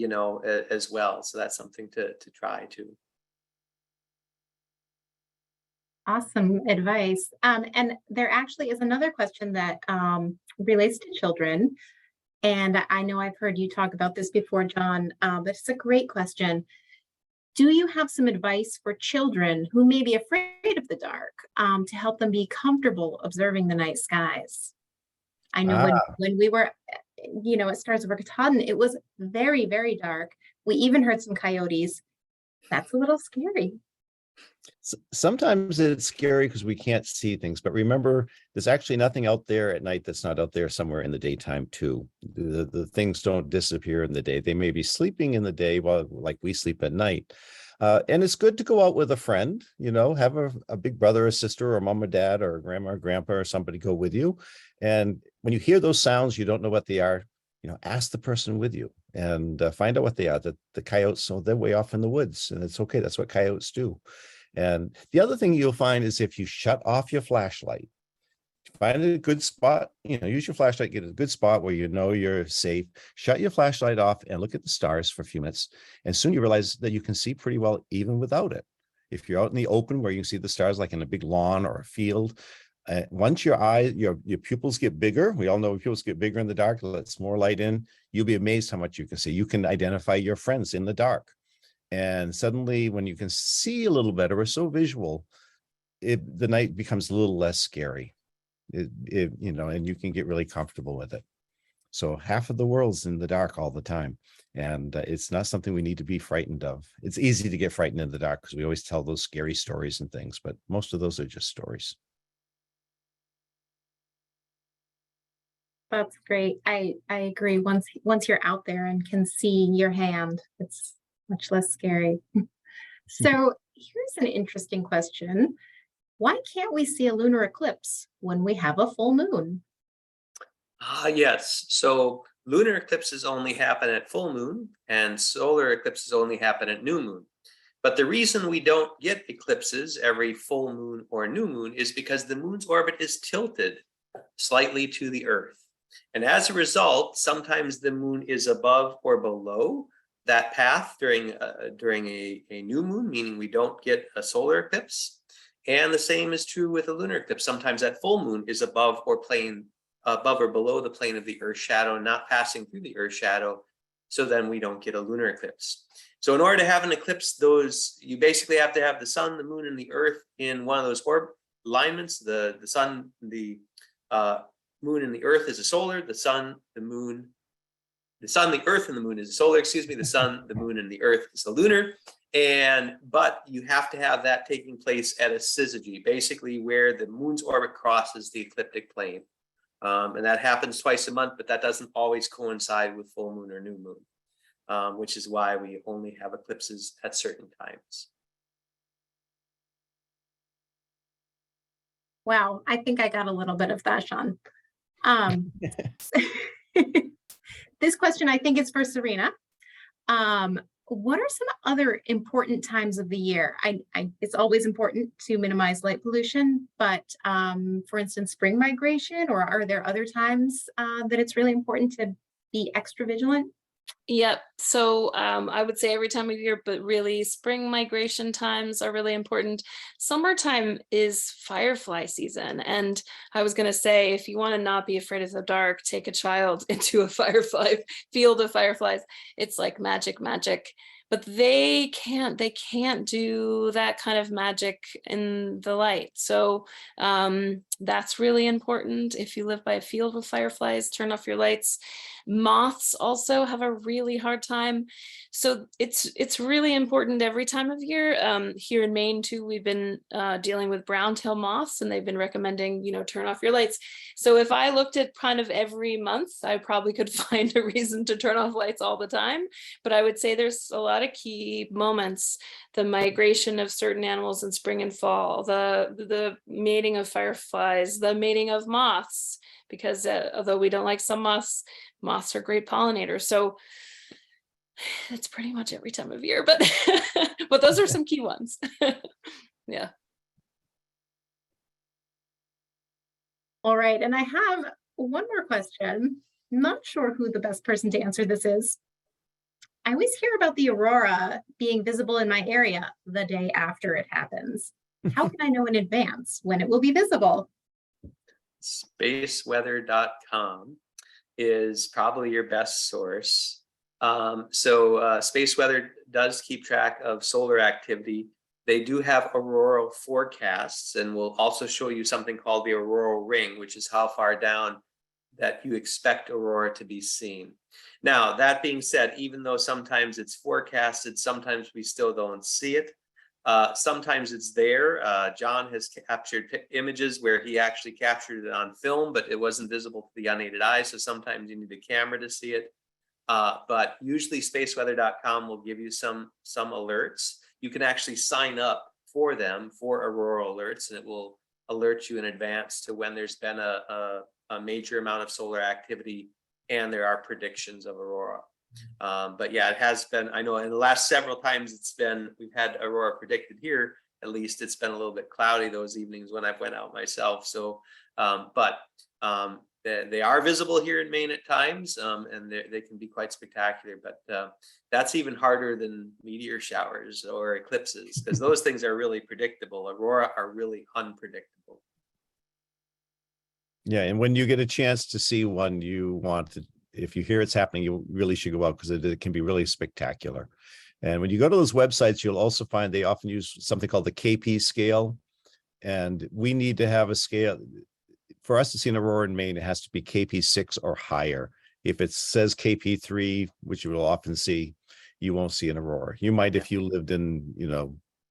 as well. So that's something to try too. Awesome advice. And there actually is another question that relates to children. And I know I've heard you talk about this before, John, but it's a great question. Do you have some advice for children who may be afraid of the dark, to help them be comfortable observing the night skies? I know when we were, at Stars Over Katahdin, it was very, very dark. We even heard some coyotes. That's a little scary. Sometimes it's scary because we can't see things, but remember, there's actually nothing out there at night that's not out there somewhere in the daytime too. The things don't disappear in the day. They may be sleeping in the day while like we sleep at night. And it's good to go out with a friend, have a big brother or sister or mom or dad or grandma or grandpa or somebody go with you. And when you hear those sounds, you don't know what they are, ask the person with you and find out what they are. The coyotes, so they're way off in the woods, and it's okay. That's what coyotes do. And the other thing you'll find is if you shut off your flashlight, find a good spot, use your flashlight, get a good spot where you're safe, shut your flashlight off and look at the stars for a few minutes. And soon you realize that you can see pretty well even without it. If you're out in the open where you can see the stars like in a big lawn or a field, once your pupils get bigger, we all know pupils get bigger in the dark, lets more light in, you'll be amazed how much you can see. You can identify your friends in the dark. And suddenly when you can see a little better, we're so visual, the night becomes a little less scary, and you can get really comfortable with it. So half of the world's in the dark all the time. And it's not something we need to be frightened of. It's easy to get frightened in the dark because we always tell those scary stories and things, but most of those are just stories. That's great. I agree. Once you're out there and can see your hand, it's much less scary. So here's an interesting question. Why can't we see a lunar eclipse when we have a full moon? Yes. So lunar eclipses only happen at full moon and solar eclipses only happen at new moon. But the reason we don't get eclipses every full moon or new moon is because the moon's orbit is tilted slightly to the Earth. And as a result, sometimes the moon is above or below that path during a new moon, meaning we don't get a solar eclipse. And the same is true with a lunar eclipse. Sometimes that full moon is above or below the plane of the Earth shadow, not passing through the Earth shadow. So then we don't get a lunar eclipse. So in order to have an eclipse, you basically have to have the sun, the moon, and the Earth in one of those orb alignments. The sun, the moon, and the Earth is a solar. The sun, the Earth, and the moon is a solar. Excuse me. The sun, the moon, and the Earth is a lunar. But you have to have that taking place at a syzygy, basically where the moon's orbit crosses the ecliptic plane. And that happens twice a month, but that doesn't always coincide with full moon or new moon, which is why we only have eclipses at certain times. Wow, I think I got a little bit of that, Sean. This question, I think, is for Serena. What are some other important times of the year? It's always important to minimize light pollution, but for instance, spring migration, or are there other times that it's really important to be extra vigilant? Yep. So I would say every time of year, but really spring migration times are really important. Summertime is firefly season. And I was going to say, if you want to not be afraid of the dark, take a child into a firefly field of fireflies. It's like magic. But they can't do that kind of magic in the light. So that's really important. If you live by a field with fireflies, turn off your lights. Moths also have a really hard time. So it's really important every time of year. Here in Maine too, we've been dealing with brown-tail moths, and they've been recommending, turn off your lights. So if I looked at kind of every month, I probably could find a reason to turn off lights all the time. But I would say there's a lot of key moments: the migration of certain animals in spring and fall, the mating of fireflies, the mating of moths, because although we don't like some moths are great pollinators. So that's pretty much every time of year, but but those are some key ones. Yeah. All right, and I have one more question. Not sure who the best person to answer this is. I always hear about the aurora being visible in my area the day after it happens. How can I know in advance when it will be visible? Spaceweather.com is probably your best source. Space Weather does keep track of solar activity. They do have auroral forecasts, and will also show you something called the auroral ring, which is how far down that you expect aurora to be seen. Now, that being said, even though sometimes it's forecasted, sometimes we still don't see it. Sometimes it's there. John has captured images where he actually captured it on film, but it wasn't visible to the unaided eye. So sometimes you need a camera to see it. But usually spaceweather.com will give you some alerts. You can actually sign up for them for auroral alerts, and it will alert you in advance to when there's been a major amount of solar activity and there are predictions of aurora. But yeah, it has been, I know in the last several times we've had aurora predicted here, at least it's been a little bit cloudy those evenings when I've went out myself. So, they are visible here in Maine at times, and they can be quite spectacular, but that's even harder than meteor showers or eclipses, because those things are really predictable. Aurora are really unpredictable. Yeah, and when you get a chance to see one, if you hear it's happening, you really should go out, because it can be really spectacular. And when you go to those websites, you'll also find they often use something called the KP scale. And we need to have a scale. For us to see an aurora in Maine, it has to be KP6 or higher. If it says KP3, which you will often see, you won't see an aurora. You might if you lived in,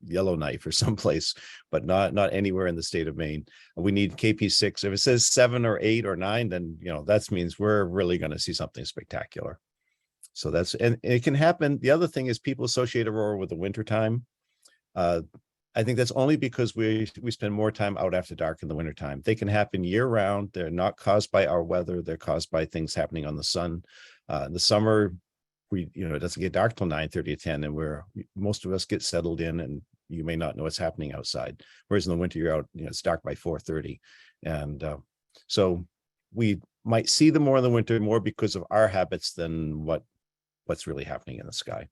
Yellowknife or someplace, but not anywhere in the state of Maine. We need KP6. If it says 7 or 8 or 9, then that means we're really going to see something spectacular. So and it can happen. The other thing is people associate aurora with the wintertime. I think that's only because we spend more time out after dark in the wintertime. They can happen year round. They're not caused by our weather. They're caused by things happening on the sun. In the summer, it doesn't get dark till 9:30 or 10, and most of us get settled in, and you may not know what's happening outside. Whereas in the winter, you're out, it's dark by 4:30. And so we might see them more in the winter, more because of our habits than what's really happening in the sky.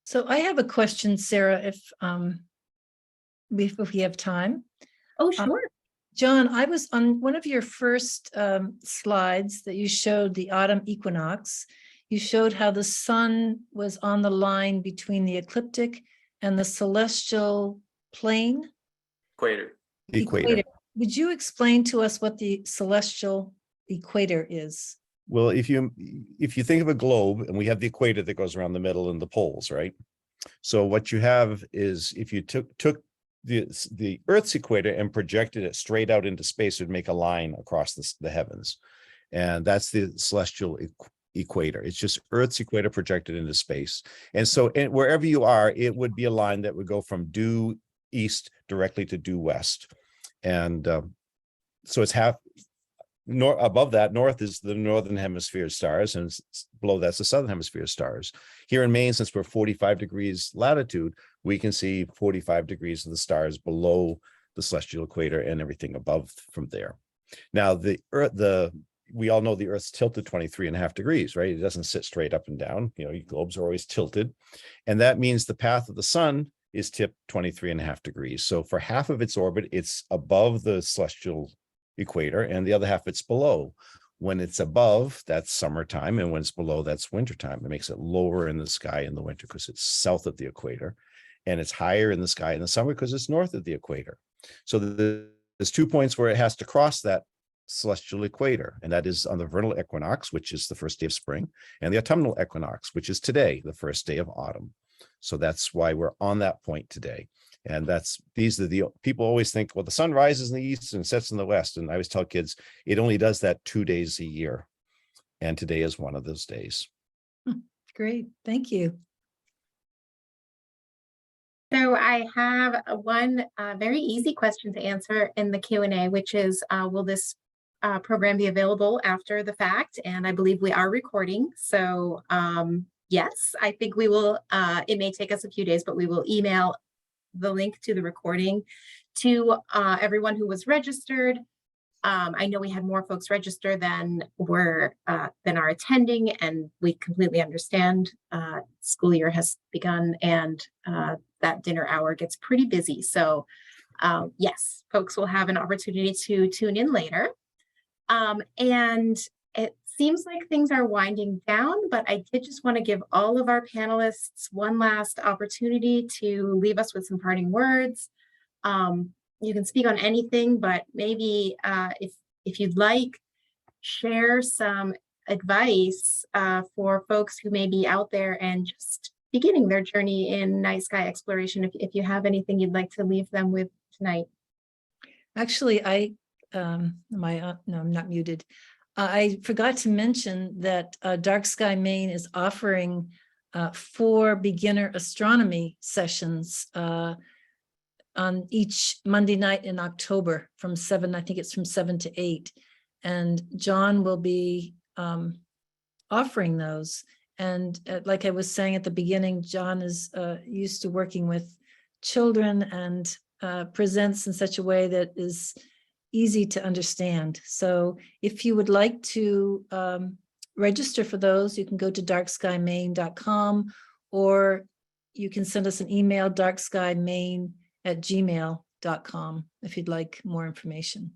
So I have a question, Sarah, if we have time. Oh, sure. John, I was on one of your first slides that you showed the autumn equinox. You showed how the sun was on the line between the ecliptic and the celestial plane. Equator. Equator. Would you explain to us what the celestial equator is? Well, if you think of a globe, and we have the equator that goes around the middle and the poles, right? So what you have is, if you took the Earth's equator and projected it straight out into space, it would make a line across the heavens. And that's the celestial equator. It's just Earth's equator projected into space. And so wherever you are, it would be a line that would go from due east directly to due west. And so it's above that, north is the northern hemisphere stars, and below that's the southern hemisphere stars. Here in Maine, since we're 45 degrees latitude, we can see 45 degrees of the stars below the celestial equator and everything above from there. Now, the Earth, we all know the Earth's tilted 23.5 degrees, right? It doesn't sit straight up and down. Globes are always tilted. And that means the path of the sun is tipped 23.5 degrees. So for half of its orbit, it's above the celestial equator, and the other half it's below. When it's above, that's summertime, and when it's below, that's wintertime. It makes it lower in the sky in the winter because it's south of the equator, and it's higher in the sky in the summer because it's north of the equator. So there's 2 points where it has to cross that celestial equator, and that is on the vernal equinox, which is the first day of spring, and the autumnal equinox, which is today, the first day of autumn. So that's why we're on that point today. And these are the people always think, well, the sun rises in the east and sets in the west. And I always tell kids, it only does that 2 days a year. And today is one of those days. Great. Thank you. So I have one very easy question to answer in the Q&A, which is, will this program be available after the fact? And I believe we are recording. So yes, I think we will. It may take us a few days, but we will email the link to the recording to everyone who was registered. I know we had more folks register than are attending, and we completely understand. School year has begun, and that dinner hour gets pretty busy. So yes, folks will have an opportunity to tune in later. And it seems like things are winding down, but I did just want to give all of our panelists one last opportunity to leave us with some parting words. You can speak on anything, but maybe if you'd like, share some advice for folks who may be out there and just beginning their journey in night sky exploration. If you have anything you'd like to leave them with tonight. Actually, I'm not muted. I forgot to mention that Dark Sky Maine is offering 4 beginner astronomy sessions on each Monday night in October from 7, I think it's from 7 to 8. And John will be offering those. And like I was saying at the beginning, John is used to working with children and presents in such a way that is easy to understand. So if you would like to register for those, you can go to darkskymaine.com, or you can send us an email, darkskymaine@gmail.com, if you'd like more information.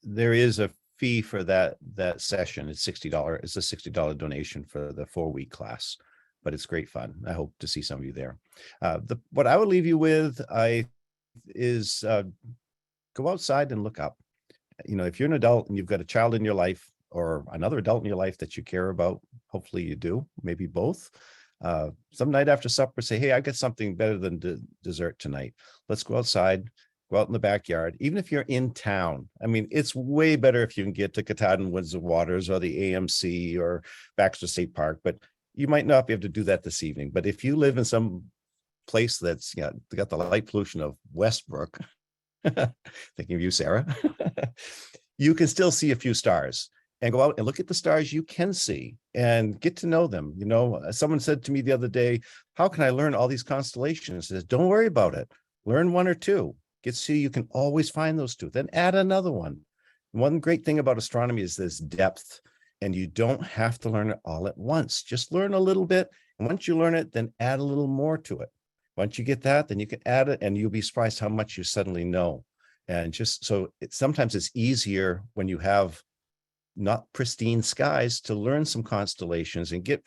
There is a fee for that session. It's $60. It's a $60 donation for the 4-week class, but it's great fun. I hope to see some of you there. What I would leave you with is go outside and look up. If you're an adult and you've got a child in your life or another adult in your life that you care about, hopefully you do, maybe both. Some night after supper, say, hey, I got something better than dessert tonight. Let's go outside, go out in the backyard, even if you're in town. I mean, it's way better if you can get to Katahdin Woods and Waters or the AMC or Baxter State Park, but you might not be able to do that this evening. But if you live in some place that's got the light pollution of Westbrook, thinking of you, Sarah, you can still see a few stars and go out and look at the stars you can see and get to know them. You know, someone said to me the other day, how can I learn all these constellations? I said, don't worry about it. Learn one or two. Get to see you can always find those two. Then add another one. One great thing about astronomy is this depth, and you don't have to learn it all at once. Just learn a little bit. And once you learn it, then add a little more to it. Once you get that, then you can add it and you'll be surprised how much you suddenly know. And just so sometimes it's easier when you have not pristine skies to learn some constellations and get,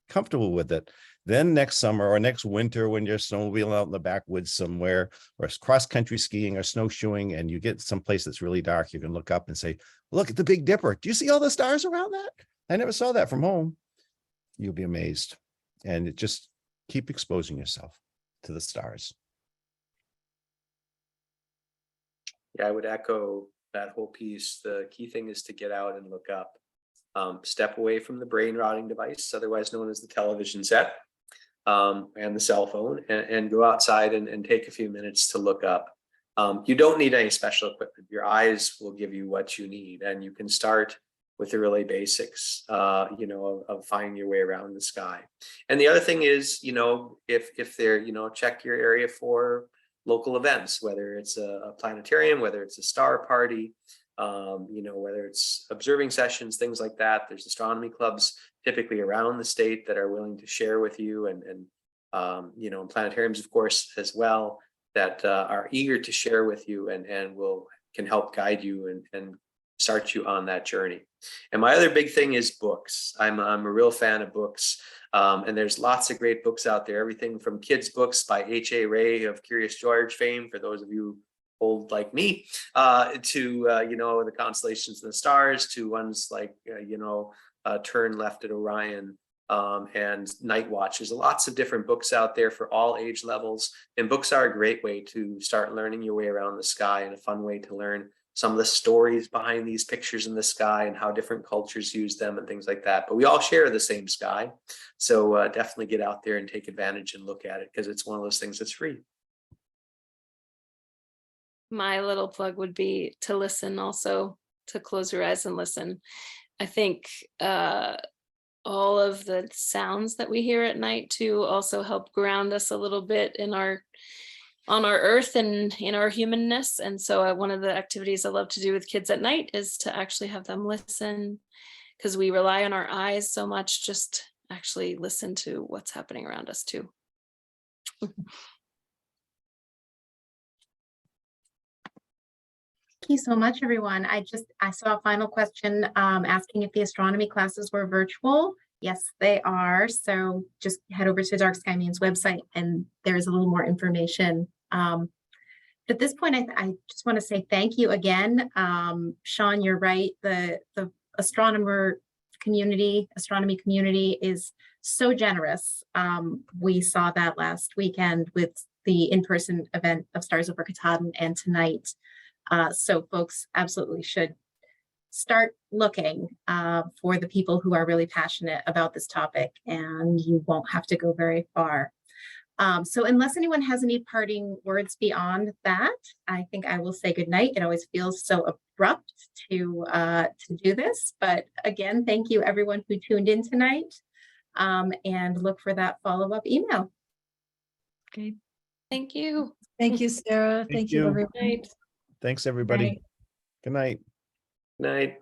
comfortable with it. Then next summer or next winter, when you're snowmobiling out in the backwoods somewhere or cross-country skiing or snowshoeing, and you get someplace that's really dark, you can look up and say, look at the Big Dipper. Do you see all the stars around that? I never saw that from home. You'll be amazed. And just keep exposing yourself to the stars. Yeah, I would echo that whole piece. The key thing is to get out and look up. Step away from the brain rotting device, otherwise known as the television set, and the cell phone, and go outside and take a few minutes to look up. You don't need any special equipment. Your eyes will give you what you need, and you can start with the really basics, of finding your way around the sky. And the other thing is, if they're, check your area for local events, whether it's a planetarium, whether it's a star party, whether it's observing sessions, things like that. There's astronomy clubs typically around the state that are willing to share with you, and planetariums, of course, as well, that are eager to share with you and can help guide you and start you on that journey. And my other big thing is books. I'm a real fan of books. And there's lots of great books out there, everything from kids' books by H.A. Ray of Curious George fame, for those of you old like me, to the constellations and the stars, to ones like Turn Left at Orion, and Night Watch. There's lots of different books out there for all age levels, and books are a great way to start learning your way around the sky, and a fun way to learn some of the stories behind these pictures in the sky and how different cultures use them and things like that. But we all share the same sky, so definitely get out there and take advantage and look at it, because it's one of those things that's free. My little plug would be to listen, also to close your eyes and listen. I think all of the sounds that we hear at night too also help ground us a little bit on our earth and in our humanness. And so one of the activities I love to do with kids at night is to actually have them listen, because we rely on our eyes so much. Just actually listen to what's happening around us too. Thank you so much, everyone. I saw a final question asking if the astronomy classes were virtual. Yes, they are. So just head over to Dark Sky Maine's website and there's a little more information. At this point, I just want to say thank you again. Sean, you're right. The astronomy community is so generous. We saw that last weekend with the in-person event of Stars Over Katahdin, and tonight. So folks absolutely should start looking for the people who are really passionate about this topic, and you won't have to go very far. So unless anyone has any parting words beyond that, I think I will say goodnight. It always feels so abrupt to do this, but again, thank you everyone who tuned in tonight, and look for that follow-up email. Okay. Thank you. Thank you, Sarah. Thank you, you. everyone. Night. Thanks, everybody. Bye. Good night. Night.